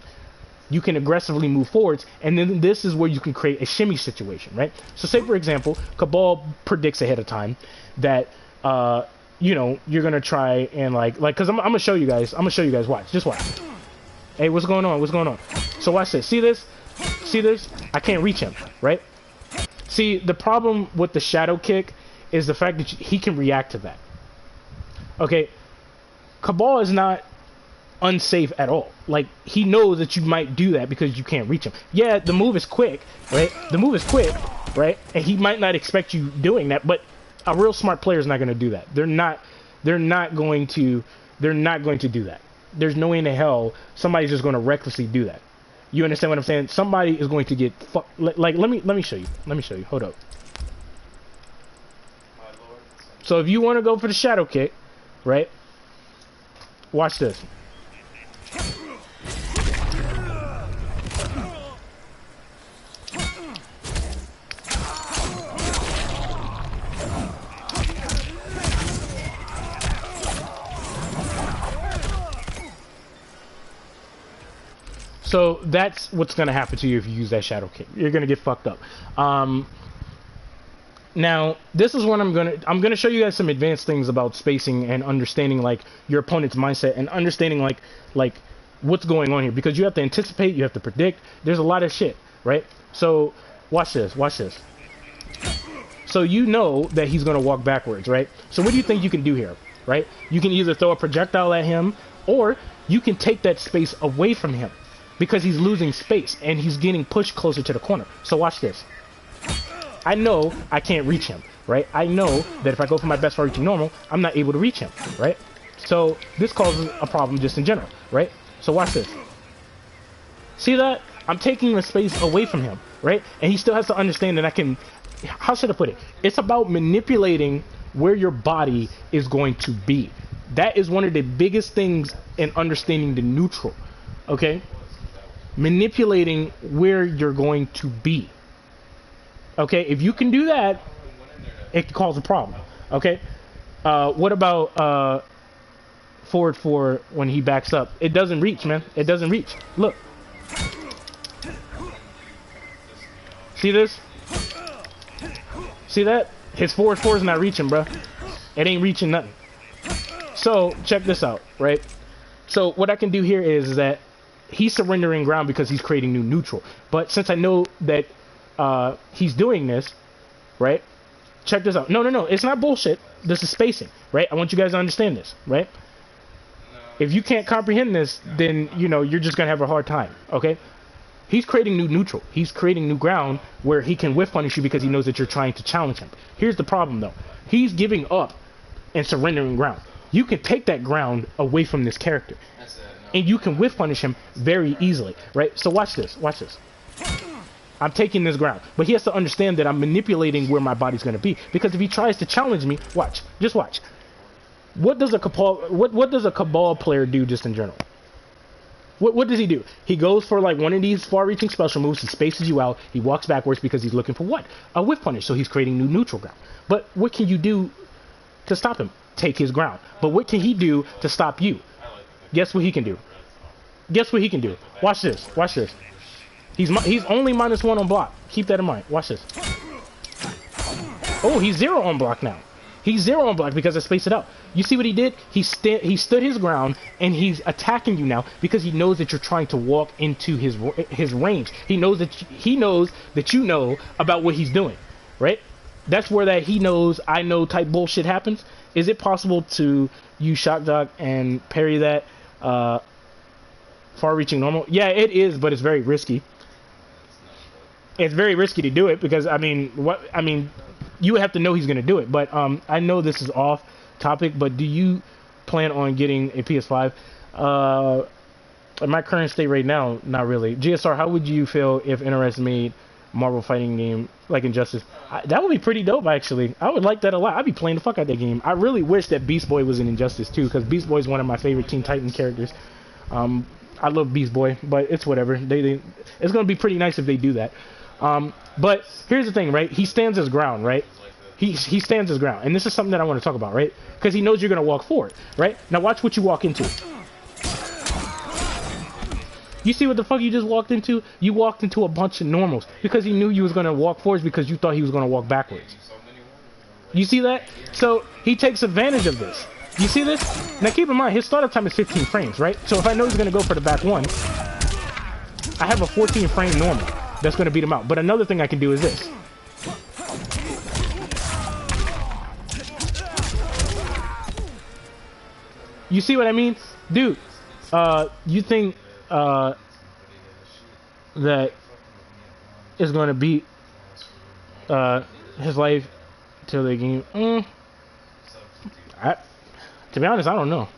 A: You can aggressively move forwards, and then this is where you can create a shimmy situation, right? So say, for example, Cabal predicts ahead of time that, you know, you're going to try and, because I'm going to show you guys. I'm going to show you guys. Watch. Just watch. Hey, what's going on? What's going on? So watch this. See this? See this? I can't reach him, right? See, the problem with the shadow kick is the fact that he can react to that. Okay? Cabal is not unsafe at all. Like, he knows that you might do that because you can't reach him. Yeah, the move is quick, right? The move is quick, right? And he might not expect you doing that, but a real smart player is not going to do that. They're not going to do that. There's no way in the hell somebody's just going to recklessly do that. You understand what I'm saying? Somebody is going to get fucked. Like, let me show you. Let me show you. Hold up. So if you want to go for the shadow kick, right? Watch this. So that's what's going to happen to you if you use that shadow kick. You're going to get fucked up. Now, this is what I'm gonna show you guys some advanced things about spacing and understanding like your opponent's mindset and understanding like what's going on here, because you have to anticipate, you have to predict. There's a lot of shit, right? So watch this, watch this. So you know that he's gonna walk backwards, right? So what do you think you can do here, right? You can either throw a projectile at him, or you can take that space away from him because he's losing space and he's getting pushed closer to the corner. So watch this. I know I can't reach him, right? I know that if I go for my best far reaching normal, I'm not able to reach him, right? So this causes a problem just in general, right? So watch this. See that? I'm taking the space away from him, right? And he still has to understand that I can... How should I put it? It's about manipulating where your body is going to be. That is one of the biggest things in understanding the neutral, okay? Manipulating where you're going to be. Okay, if you can do that, it can cause a problem. Okay, what about forward 4 when he backs up? It doesn't reach, man. It doesn't reach. Look. See this? See that? His forward 4 is not reaching, bro. It ain't reaching nothing. So check this out, right? So what I can do here is that he's surrendering ground because he's creating new neutral. But since I know that he's doing this, right? Check this out. No, it's not bullshit. This is spacing, right? I want you guys to understand this, right? If you can't comprehend this, then, you know, you're just going to have a hard time, okay? He's creating new neutral. He's creating new ground where he can whiff punish you because he knows that you're trying to challenge him. Here's the problem, though. He's giving up and surrendering ground. you can take that ground away from this character. And you can whiff punish him very easily, right? So watch this, watch this. I'm taking this ground, but he has to understand that I'm manipulating where my body's going to be, because if he tries to challenge me, watch, just watch. What does a Cabal player do just in general? What does he do? He goes for like one of these far-reaching special moves. He spaces you out. He walks backwards because he's looking for what? A whiff punish. So he's creating new neutral ground. But what can you do to stop him? Take his ground. But what can he do to stop you? Guess what he can do? Guess what he can do? Watch this. Watch this. He's only -1 on block. Keep that in mind. Watch this. Oh, he's 0 on block now. He's 0 on block because I spaced it out. You see what he did? He stood his ground, and he's attacking you now because he knows that you're trying to walk into his range. He knows that you know about what he's doing, right? That's where that he knows, I know type bullshit happens. Is it possible to use shock jock and parry that far-reaching normal? Yeah, it is, but it's very risky. It's very risky to do it because you would have to know he's gonna do it. But I know this is off topic, but do you plan on getting a PS5? In my current state right now, not really. GSR, how would you feel if NRS made Marvel fighting game like Injustice? That would be pretty dope, actually. I would like that a lot. I'd be playing the fuck out of that game. I really wish that Beast Boy was in Injustice too, because Beast Boy is one of my favorite Teen Titan characters. I love Beast Boy, but it's whatever. It's gonna be pretty nice if they do that. But here's the thing, right? He stands his ground, right? He stands his ground, and this is something that I want to talk about, right? Because he knows you're gonna walk forward, right? Now watch what you walk into. You see what the fuck you just walked into? You walked into a bunch of normals because he knew you was gonna walk forwards because you thought he was gonna walk backwards. You see that? So he takes advantage of this. You see this? Now keep in mind his startup time is 15 frames, right? So if I know he's gonna go for the back one, I have a 14 frame normal that's gonna beat him out. But another thing I can do is this. You see what I mean? Dude, you think that is going to beat his life till the game? To be honest, I don't know.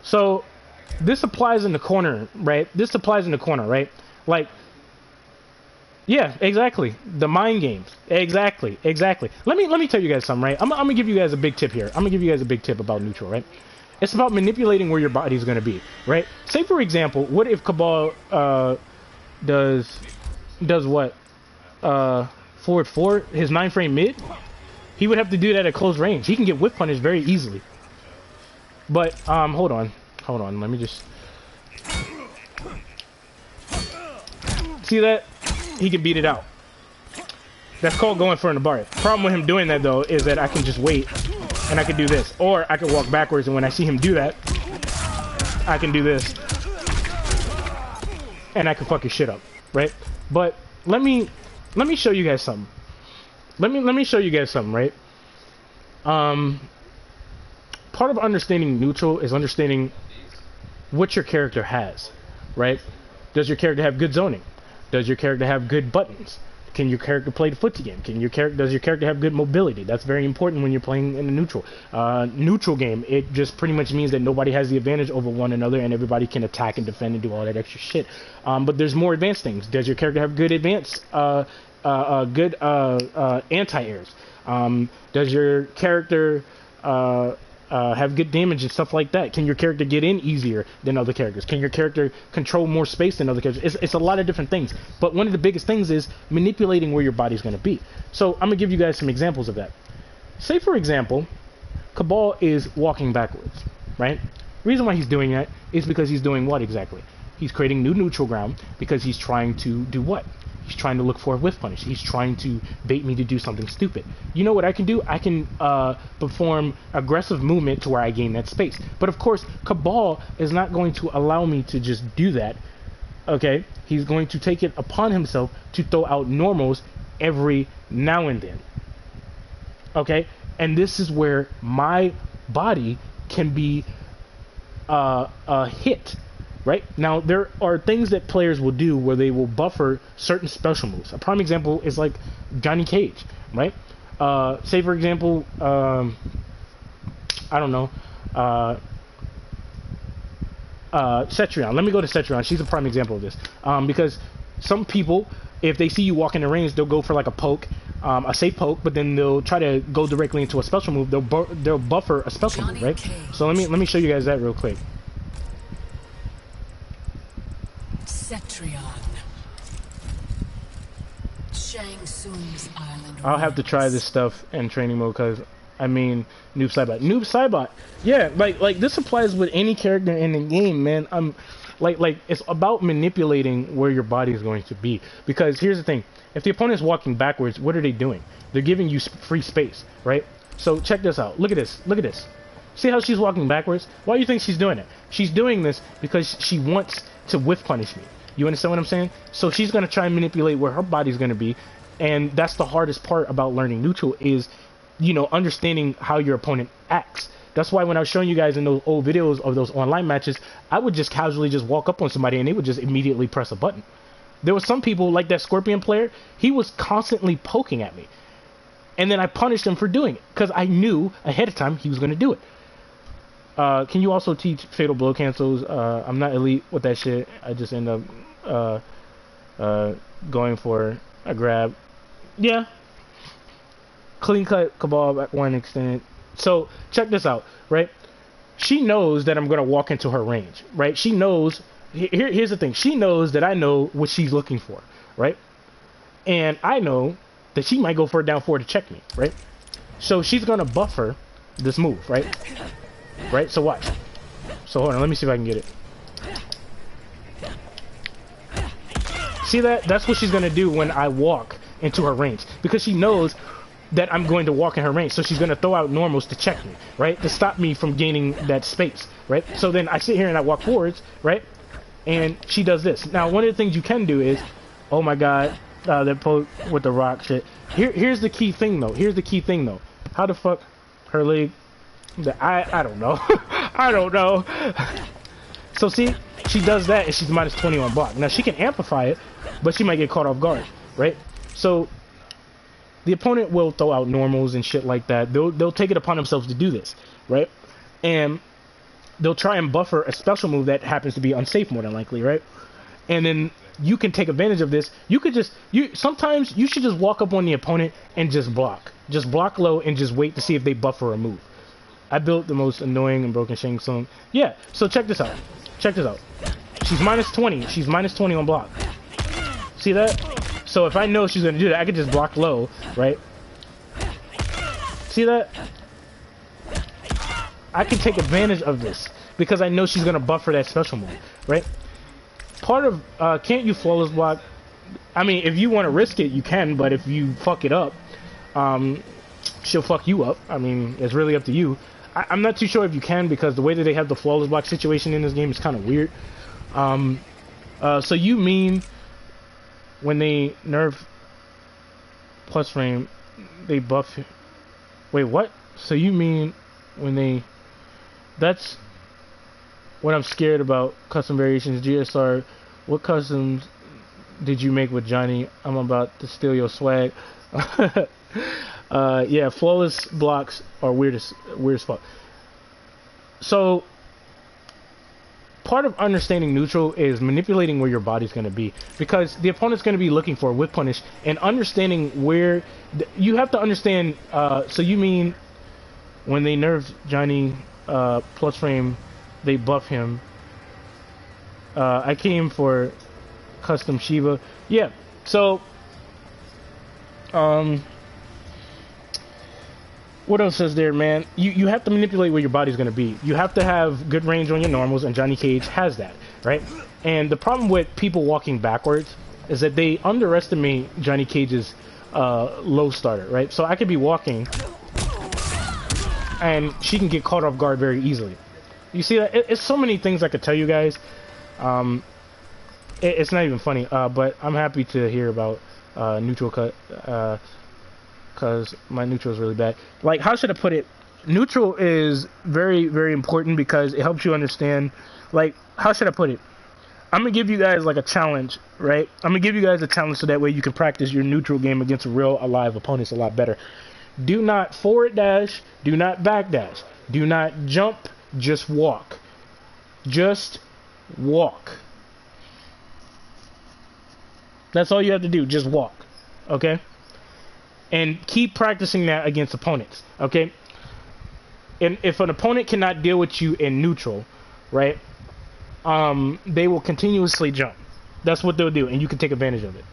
A: So this applies in the corner, right? This applies in the corner, right? Like, yeah, exactly. The mind games. Exactly. Let me tell you guys something, right? I'm gonna give you guys a big tip here. I'm gonna give you guys a big tip about neutral, right? It's about manipulating where your body's gonna be, right? Say for example, what if Cabal does what? Forward 4, his 9 frame mid? He would have to do that at close range. He can get whip punished very easily. But hold on, let me just see that? He can beat it out. That's called going for an bar. Problem with him doing that though is that I can just wait and I can do this, or I can walk backwards, and when I see him do that, I can do this and I can fuck his shit up, right? But let me show you guys something. Let me show you guys something, right? Part of understanding neutral is understanding what your character has, right? Does your character have good zoning? Does your character have good buttons? Can your character play the footsie game? Does your character have good mobility? That's very important when you're playing in a neutral game. It just pretty much means that nobody has the advantage over one another, and everybody can attack and defend and do all that extra shit. But there's more advanced things. Does your character have good advanced, good anti-airs? Does your character have good damage and stuff like that? Can your character get in easier than other characters? Can your character control more space than other characters? It's a lot of different things, but one of the biggest things is manipulating where your body's going to be. So I'm gonna give you guys some examples of that. Say for example, Cabal is walking backwards, right? Reason why he's doing that is because he's doing what exactly? He's creating new neutral ground because he's trying to do what? He's trying to look for a whiff punish. He's trying to bait me to do something stupid. You know what I can do? I can perform aggressive movement to where I gain that space. But of course, Cabal is not going to allow me to just do that. Okay? He's going to take it upon himself to throw out normals every now and then. Okay? And this is where my body can be hit. Right? Now, there are things that players will do where they will buffer certain special moves. A prime example is like Johnny Cage, right? Say, for example, I don't know, Cetrion. Let me go to Cetrion. She's a prime example of this. Because some people, if they see you walk in the range, they'll go for like a poke, a safe poke, but then they'll try to go directly into a special move. They'll buffer a special move, right? So let me show you guys that real quick.
C: Cetrion. Shang Tsung's island.
A: I'll have to try this stuff in training mode because, I mean, Noob Saibot. Noob Saibot. Yeah, like this applies with any character in the game, man. Like it's about manipulating where your body is going to be. Because here's the thing: if the opponent's walking backwards, what are they doing? They're giving you free space, right? So check this out. Look at this. Look at this. See how she's walking backwards? Why do you think she's doing it? She's doing this because she wants to whiff punish me. You understand what I'm saying? So she's going to try and manipulate where her body's going to be. And that's the hardest part about learning neutral is, you know, understanding how your opponent acts. That's why when I was showing you guys in those old videos of those online matches, I would just casually just walk up on somebody and they would just immediately press a button. There were some people, like that Scorpion player, he was constantly poking at me. And then I punished him for doing it because I knew ahead of time he was going to do it. Can you also teach fatal blow cancels? I'm not elite with that shit. I just end up going for a grab. Yeah. Clean cut Cabal at one extent. So check this out, right? She knows that I'm going to walk into her range, right? She knows. Here's the thing. She knows that I know what she's looking for, right? And I know that she might go for a down four to check me, right? So she's going to buffer this move, right? Right? So watch. So hold on. Let me see if I can get it. See that? That's what she's going to do when I walk into her range. Because she knows that I'm going to walk in her range. So she's going to throw out normals to check me, right? To stop me from gaining that space, right? So then I sit here and I walk forwards, right? And she does this. Now, one of the things you can do is, oh my God, that poke with the rock shit. Here's the key thing, though. Here's the key thing, though. How the fuck her leg... I don't know. I don't know. So see, she does that and she's minus 20 on block. Now she can amplify it, but she might get caught off guard, right? So the opponent will throw out normals and shit like that. They'll take it upon themselves to do this, right? And they'll try and buffer a special move that happens to be unsafe more than likely, right? And then you can take advantage of this. You could just sometimes you should just walk up on the opponent and just block. Just block low and just wait to see if they buffer a move. I built the most annoying and broken Shang Tsung. Yeah, so check this out. Check this out. She's minus 20. She's minus 20 on block. See that? So if I know she's going to do that, I could just block low, right? See that? I can take advantage of this because I know she's going to buffer that special move, right? Part of, can't you flawless block? I mean, if you want to risk it, you can, but if you fuck it up, she'll fuck you up. I mean, it's really up to you. I'm not too sure if you can because the way that they have the flawless block situation in this game is kind of weird. So you mean when they nerf plus frame, they buff... Wait, what? So you mean when they... That's what I'm scared about. Custom variations, GSR. What customs did you make with Johnny? I'm about to steal your swag. Yeah, flawless blocks are weird as fuck. So part of understanding neutral is manipulating where your body's going to be, because the opponent's going to be looking for a whip punish, and understanding where you have to understand. So you mean when they nerf Johnny plus frame, they buff him. I came for custom Sheeva. Yeah, so what else is there, man? You have to manipulate where your body's going to be. You have to have good range on your normals, and Johnny Cage has that, right? And the problem with people walking backwards is that they underestimate Johnny Cage's low starter, right? So I could be walking, and she can get caught off guard very easily. You see that? It's so many things I could tell you guys. It's not even funny, but I'm happy to hear about neutral cut. Because my neutral is really bad. Like, how should I put it? Neutral is very, very important because it helps you understand. Like, how should I put it? I'm gonna give you guys like a challenge, right? I'm gonna give you guys a challenge so that way you can practice your neutral game against real alive opponents a lot better. Do not forward dash. Do not back dash. Do not jump, just walk. Just walk. That's all you have to do, just walk. Okay? And keep practicing that against opponents. Okay? And if an opponent cannot deal with you in neutral, right? They will continuously jump. That's what they'll do, and you can take advantage of it.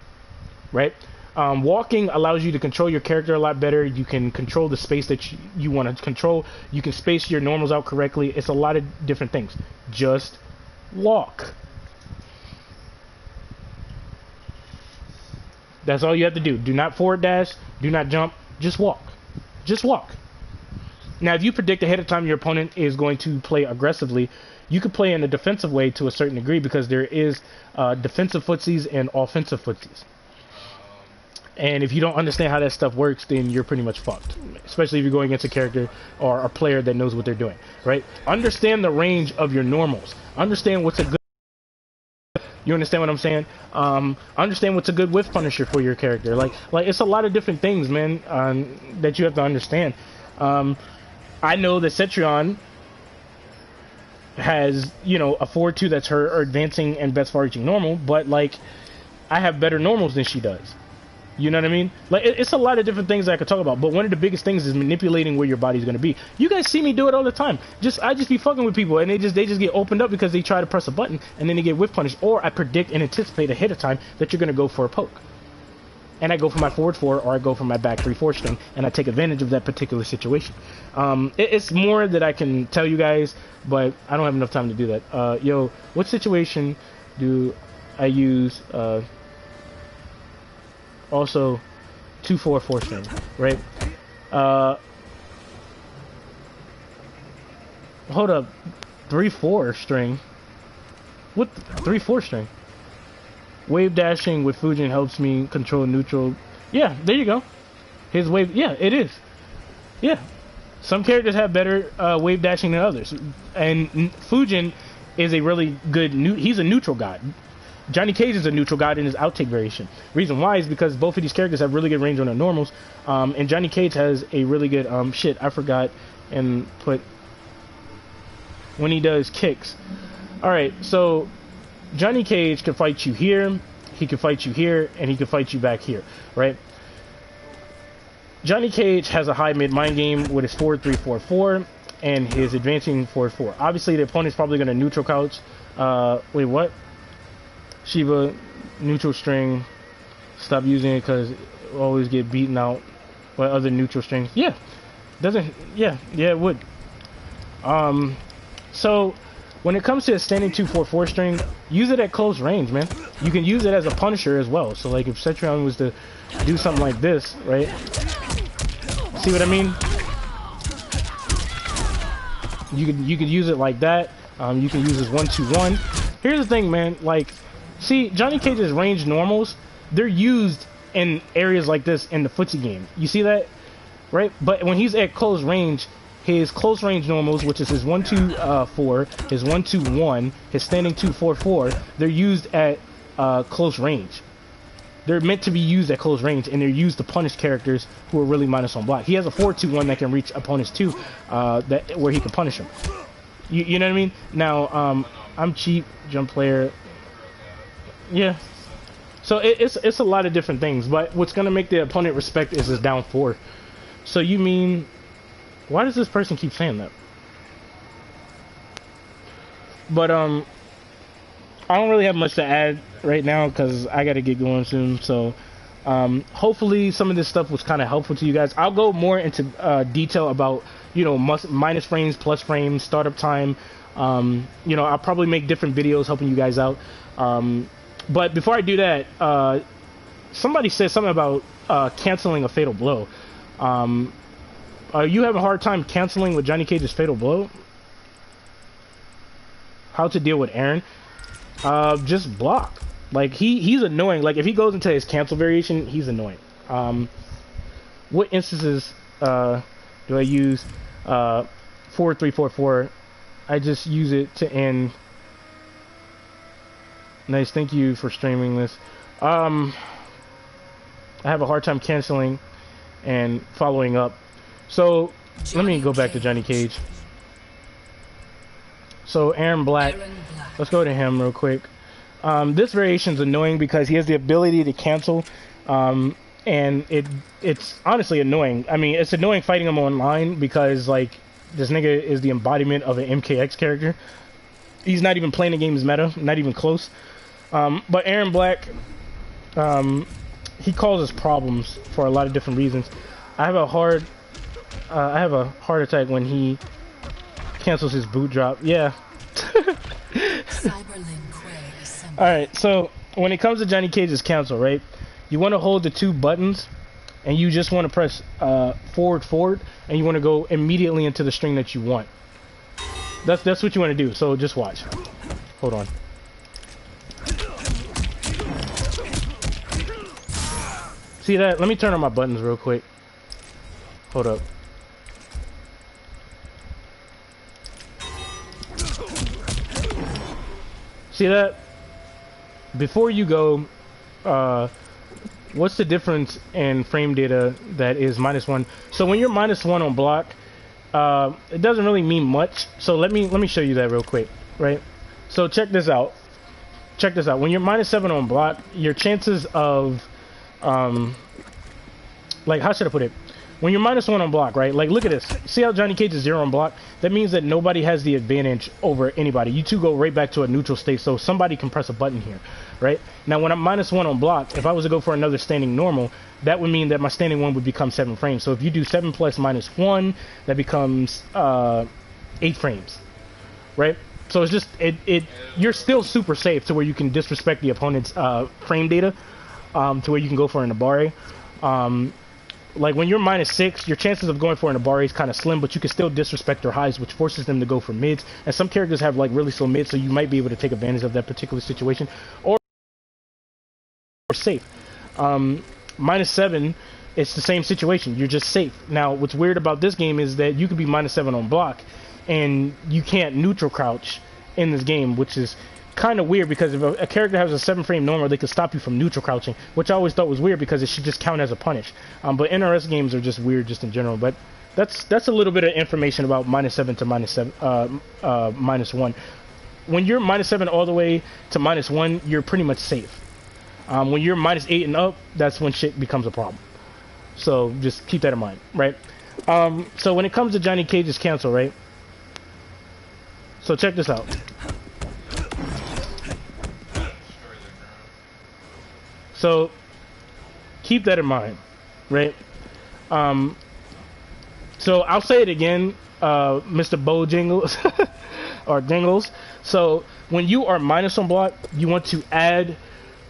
A: Right? Walking allows you to control your character a lot better. You can control the space that you want to control. You can space your normals out correctly. It's a lot of different things. Just walk. That's all you have to do. Do not forward dash. Do not jump. Just walk. Just walk. Now, if you predict ahead of time your opponent is going to play aggressively, you could play in a defensive way to a certain degree because there is defensive footsies and offensive footsies. And if you don't understand how that stuff works, then you're pretty much fucked. Especially if you're going against a character or a player that knows what they're doing, right? Understand the range of your normals. Understand what's a good... You understand what I'm saying? Understand what's a good whiff punisher for your character. Like it's a lot of different things, man, that you have to understand. I know that Cetrion has, you know, a 4-2 that's her advancing and best far-reaching normal, but, like, I have better normals than she does. You know what I mean? Like, it's a lot of different things that I could talk about, but one of the biggest things is manipulating where your body's going to be. You guys see me do it all the time. I just be fucking with people, and they just get opened up because they try to press a button, and then they get whiff punished, or I predict and anticipate ahead of time that you're going to go for a poke. And I go for my forward 4, or I go for my back 3/4 string, and I take advantage of that particular situation. It's more that I can tell you guys, but I don't have enough time to do that. Yo, what situation do I use... also 2/4 string, right? Hold up, 3/4 string. What 3/4 string? Wave dashing with Fujin helps me control neutral. Yeah, there you go. His wave, yeah, it is. Yeah, some characters have better wave dashing than others, and Fujin is a really good he's a neutral god. Johnny Cage is a neutral god in his outtake variation. Reason why is because both of these characters have really good range on their normals, and Johnny Cage has a really good shit. I forgot and put when he does kicks. All right, so Johnny Cage can fight you here, he can fight you here, and he can fight you back here, right? Johnny Cage has a high mid mind game with his 4-3-4-4 and his advancing 4-4. Obviously, the opponent's probably going to neutral couch. Wait, what? Sheeva, neutral string. Stop using it because it always get beaten out by other neutral strings. Yeah, doesn't. Yeah, it would. So when it comes to a standing 2/4/4 string, use it at close range, man. You can use it as a punisher as well. So like if Cetrion was to do something like this, right? See what I mean? You could use it like that. You can use this 1-2-1. Here's the thing, man. Like, see, Johnny Cage's range normals, they're used in areas like this in the footsie game. You see that? Right? But when he's at close range, his close range normals, which is his 1-2-4, his 1-2-1, his standing 2-4-4, they're used at close range. They're meant to be used at close range, and they're used to punish characters who are really minus on block. He has a 4-2-1 that can reach opponents too, where he can punish them. You know what I mean? Now, I'm cheap, jump player. Yeah. So it's a lot of different things, but what's gonna make the opponent respect is his down 4. So you mean, why does this person keep saying that? But I don't really have much to add right now because I gotta get going soon. So hopefully some of this stuff was kind of helpful to you guys. I'll go more into detail about, you know, minus frames, plus frames, startup time. You know, I'll probably make different videos helping you guys out. But before I do that, somebody said something about canceling a fatal blow. Are you having a hard time canceling with Johnny Cage's fatal blow? How to deal with Aaron? Just block. Like he's annoying. Like if he goes into his cancel variation, he's annoying. What instances do I use 4-3-4-4? I just use it to end. Nice, thank you for streaming this. I have a hard time canceling and following up. So let me go back to Johnny Cage. So Aaron Black, let's go to him real quick. This variation's annoying because he has the ability to cancel, and it's honestly annoying. I mean, it's annoying fighting him online because like this nigga is the embodiment of an MKX character. He's not even playing the game's meta, not even close. But Aaron Black, he causes problems for a lot of different reasons. I have a heart attack when he cancels his boot drop. Yeah. Alright, so when it comes to Johnny Cage's cancel, right? You want to hold the two buttons and you just want to press forward, and you want to go immediately into the string that you want. That's what you want to do, so just watch. Hold on. See that? Let me turn on my buttons real quick. Hold up. See that? Before you go, what's the difference in frame data that is -1? So when you're -1 on block, it doesn't really mean much. So let me show you that real quick, right? So check this out. Check this out. When you're -7 on block, your chances of like, how should I put it? When you're -1 on block, right? Like, look at this. See how Johnny Cage is 0 on block? That means that nobody has the advantage over anybody. You two go right back to a neutral state, so somebody can press a button here, right? Now, when I'm -1 on block, if I was to go for another standing normal, that would mean that my standing 1 would become 7 frames. So if you do 7 plus -1, that becomes 8 frames, right? So it's just, you're still super safe to where you can disrespect the opponent's frame data, to where you can go for an Abare. Like when you're -6, your chances of going for an Abare is kind of slim, but you can still disrespect their highs, which forces them to go for mids. And some characters have like really slow mids, so you might be able to take advantage of that particular situation, or safe. -7, it's the same situation. You're just safe. Now, what's weird about this game is that you could be -7 on block, and you can't neutral crouch in this game, which is kind of weird because if a character has a 7 frame normal, they could stop you from neutral crouching, which I always thought was weird because it should just count as a punish. But NRS games are just weird just in general. But that's a little bit of information about -7 to -1. When you're -7 all the way to -1, you're pretty much safe. When you're -8 and up, that's when shit becomes a problem. So just keep that in mind, right? So when it comes to Johnny Cage's cancel, right? So check this out. So keep that in mind, right? So I'll say it again, Mr. Bojangles or Dingles. So when you are minus on block, you want to add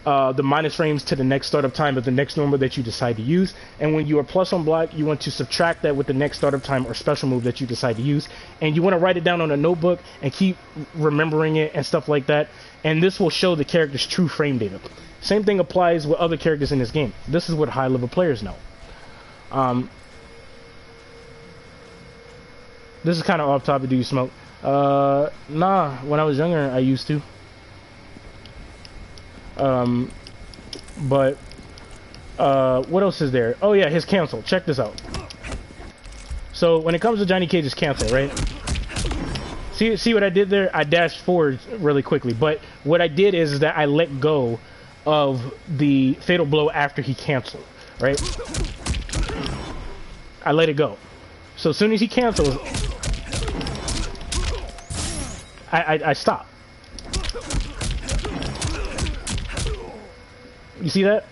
A: the minus frames to the next startup time of the next normal that you decide to use. And when you are plus on block, you want to subtract that with the next startup time or special move that you decide to use. And you want to write it down on a notebook and keep remembering it and stuff like that. And this will show the character's true frame data. Same thing applies with other characters in this game. This is what high level players know. This is kind of off topic. Do you smoke? Nah, when I was younger I used to. But what else is there? Oh yeah, his cancel. Check this out. So when it comes to Johnny Cage's cancel, right? See what I did there? I dashed forward really quickly, but what I did is that I let go of the fatal blow after he canceled, right? I let it go. So as soon as he cancels, I stop. You see that?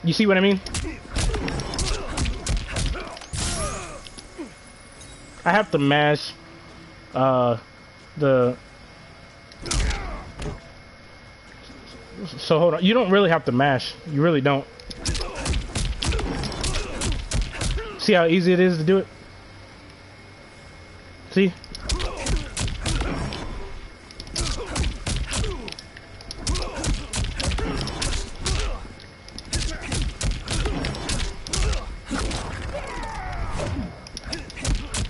A: You see what I mean? I have to mash so hold on, you don't really have to mash, you really don't. See how easy it is to do it? See?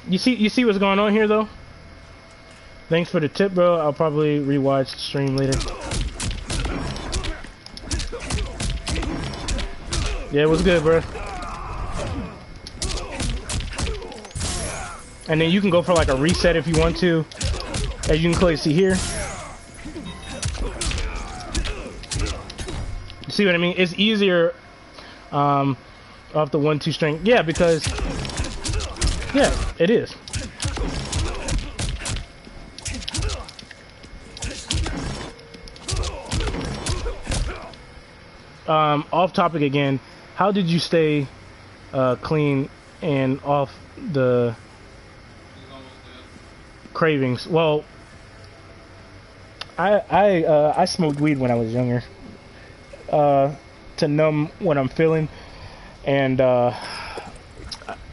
A: You see what's going on here though? Thanks for the tip, bro. I'll probably rewatch the stream later. Yeah, it was good, bro. And then you can go for like a reset if you want to. As you can clearly see here. See what I mean? It's easier off the 1-2 string. Yeah, because yeah, it is. Off topic again. How did you stay clean and off the cravings? Well, I smoked weed when I was younger to numb what I'm feeling, and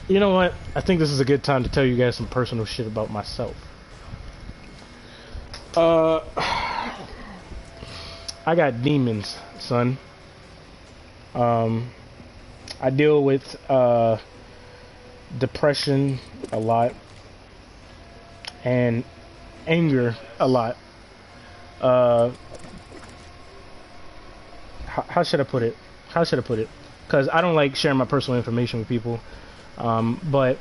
A: you know what? I think this is a good time to tell you guys some personal shit about myself. I got demons, son. I deal with depression a lot and anger a lot. How should I put it? How should I put it? Because I don't like sharing my personal information with people, but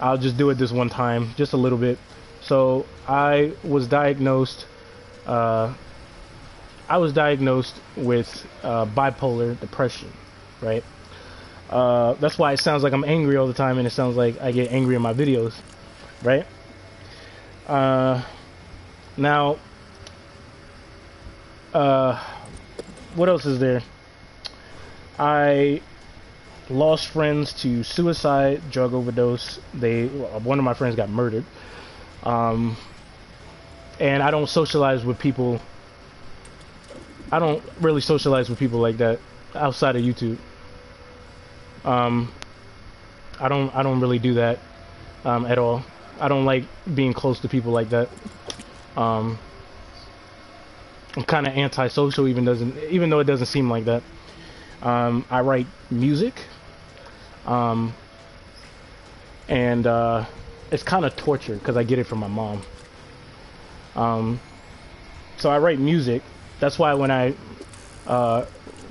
A: I'll just do it this one time, just a little bit. So I was diagnosed with bipolar depression, right? That's why it sounds like I'm angry all the time, and it sounds like I get angry in my videos, right? Now, what else is there? I lost friends to suicide, drug overdose. One of my friends got murdered. And I don't socialize with people. I don't really socialize with people like that outside of YouTube. I don't really do that at all. I don't like being close to people like that. I'm kind of antisocial, even though it doesn't seem like that. I write music, and it's kind of torture because I get it from my mom. So I write music. That's why when I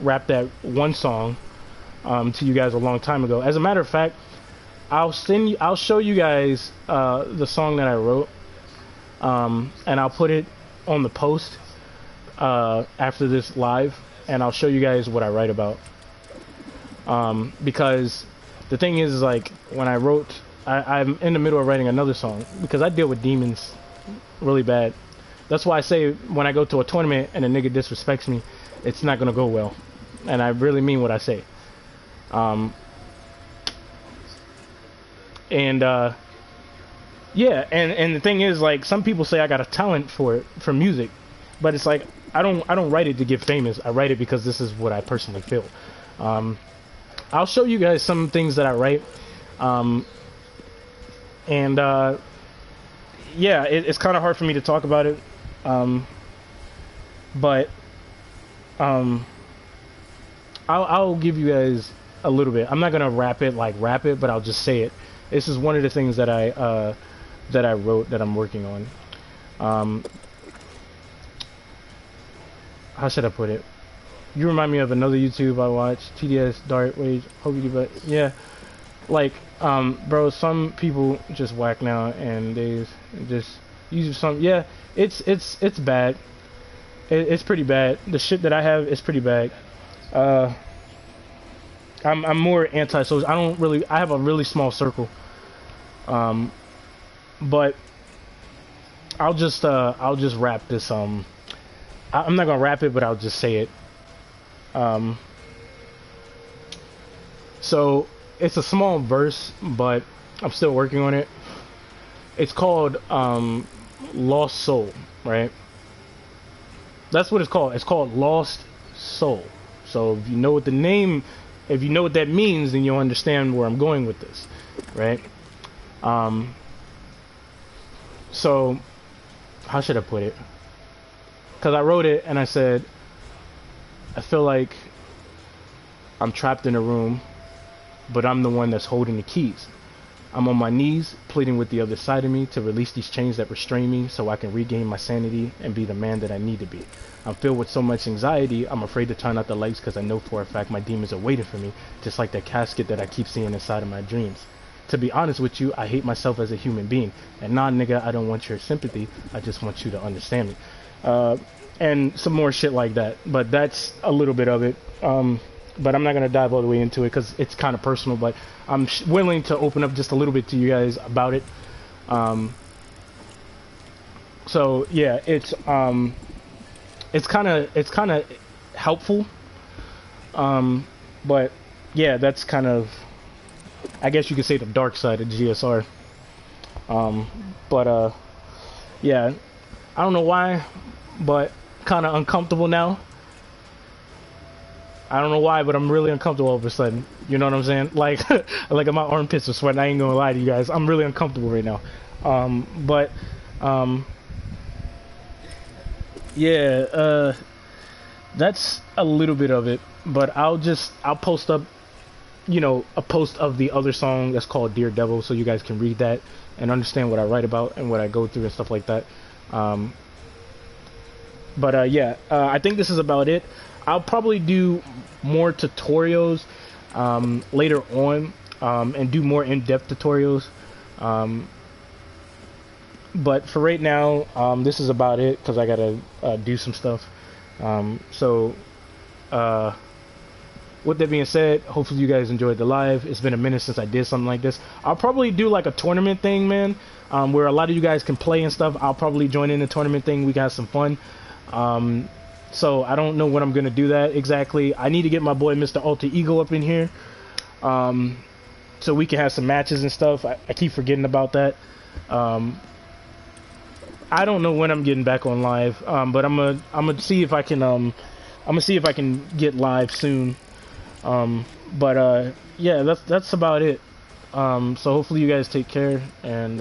A: rapped that one song to you guys a long time ago. As a matter of fact, I'll show you guys the song that I wrote, and I'll put it on the post after this live, and I'll show you guys what I write about. Because the thing is like when I wrote, I'm in the middle of writing another song because I deal with demons really bad. That's why I say when I go to a tournament and a nigga disrespects me, it's not gonna go well, and I really mean what I say. Yeah, and the thing is, like, some people say I got a talent for music, but it's like I don't write it to get famous. I write it because this is what I personally feel. I'll show you guys some things that I write, yeah, it's kind of hard for me to talk about it, but I'll give you guys a little bit. I'm not gonna rap it, but I'll just say it. This is one of the things that I wrote that I'm working on. How should I put it? You remind me of another YouTube I watched, TDS Dart Wage. Hope you do, but yeah, like bro, some people just whack now and they just use some. Yeah, it's bad. It's pretty bad. The shit that I have is pretty bad. I'm more anti-social. I have a really small circle. But I'll just rap this. I'm not gonna rap it, but I'll just say it. So it's a small verse, but I'm still working on it. It's called Lost Soul, right? That's what it's called. It's called Lost Soul. So if you know what that means, then you'll understand where I'm going with this, right? So how should I put it? Because I wrote it and I said, I feel like I'm trapped in a room, but I'm the one that's holding the keys. I'm on my knees, pleading with the other side of me to release these chains that restrain me so I can regain my sanity and be the man that I need to be. I'm filled with so much anxiety, I'm afraid to turn out the lights because I know for a fact my demons are waiting for me, just like that casket that I keep seeing inside of my dreams. to be honest with you, I hate myself as a human being. And nah, nigga, I don't want your sympathy. I just want you to understand me. And some more shit like that. But that's a little bit of it. But I'm not gonna dive all the way into it because it's kind of personal. But I'm willing to open up just a little bit to you guys about it. So yeah, it's kind of helpful. But yeah, that's kind of, I guess you could say, the dark side of GSR. Yeah, I don't know why, but kind of uncomfortable now. I don't know why, but I'm really uncomfortable all of a sudden. You know what I'm saying? Like, like my armpits are sweating. I ain't gonna lie to you guys. I'm really uncomfortable right now. Yeah, that's a little bit of it. But I'll post up, you know, a post of the other song that's called Dear Devil, so you guys can read that and understand what I write about and what I go through and stuff like that. Yeah, I think this is about it. I'll probably do more tutorials later on, and do more in-depth tutorials. But for right now, this is about it because I gotta do some stuff. With that being said, hopefully you guys enjoyed the live. It's been a minute since I did something like this. I'll probably do like a tournament thing, man, where a lot of you guys can play and stuff. I'll probably join in the tournament thing. We got some fun. So I don't know when I'm gonna do that exactly. I need to get my boy Mr. Alter Ego up in here, so we can have some matches and stuff. I keep forgetting about that. I don't know when I'm getting back on live, but I'm gonna see if I can get live soon. Yeah, that's about it. So hopefully you guys take care, and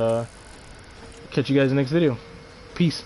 A: catch you guys in the next video. Peace.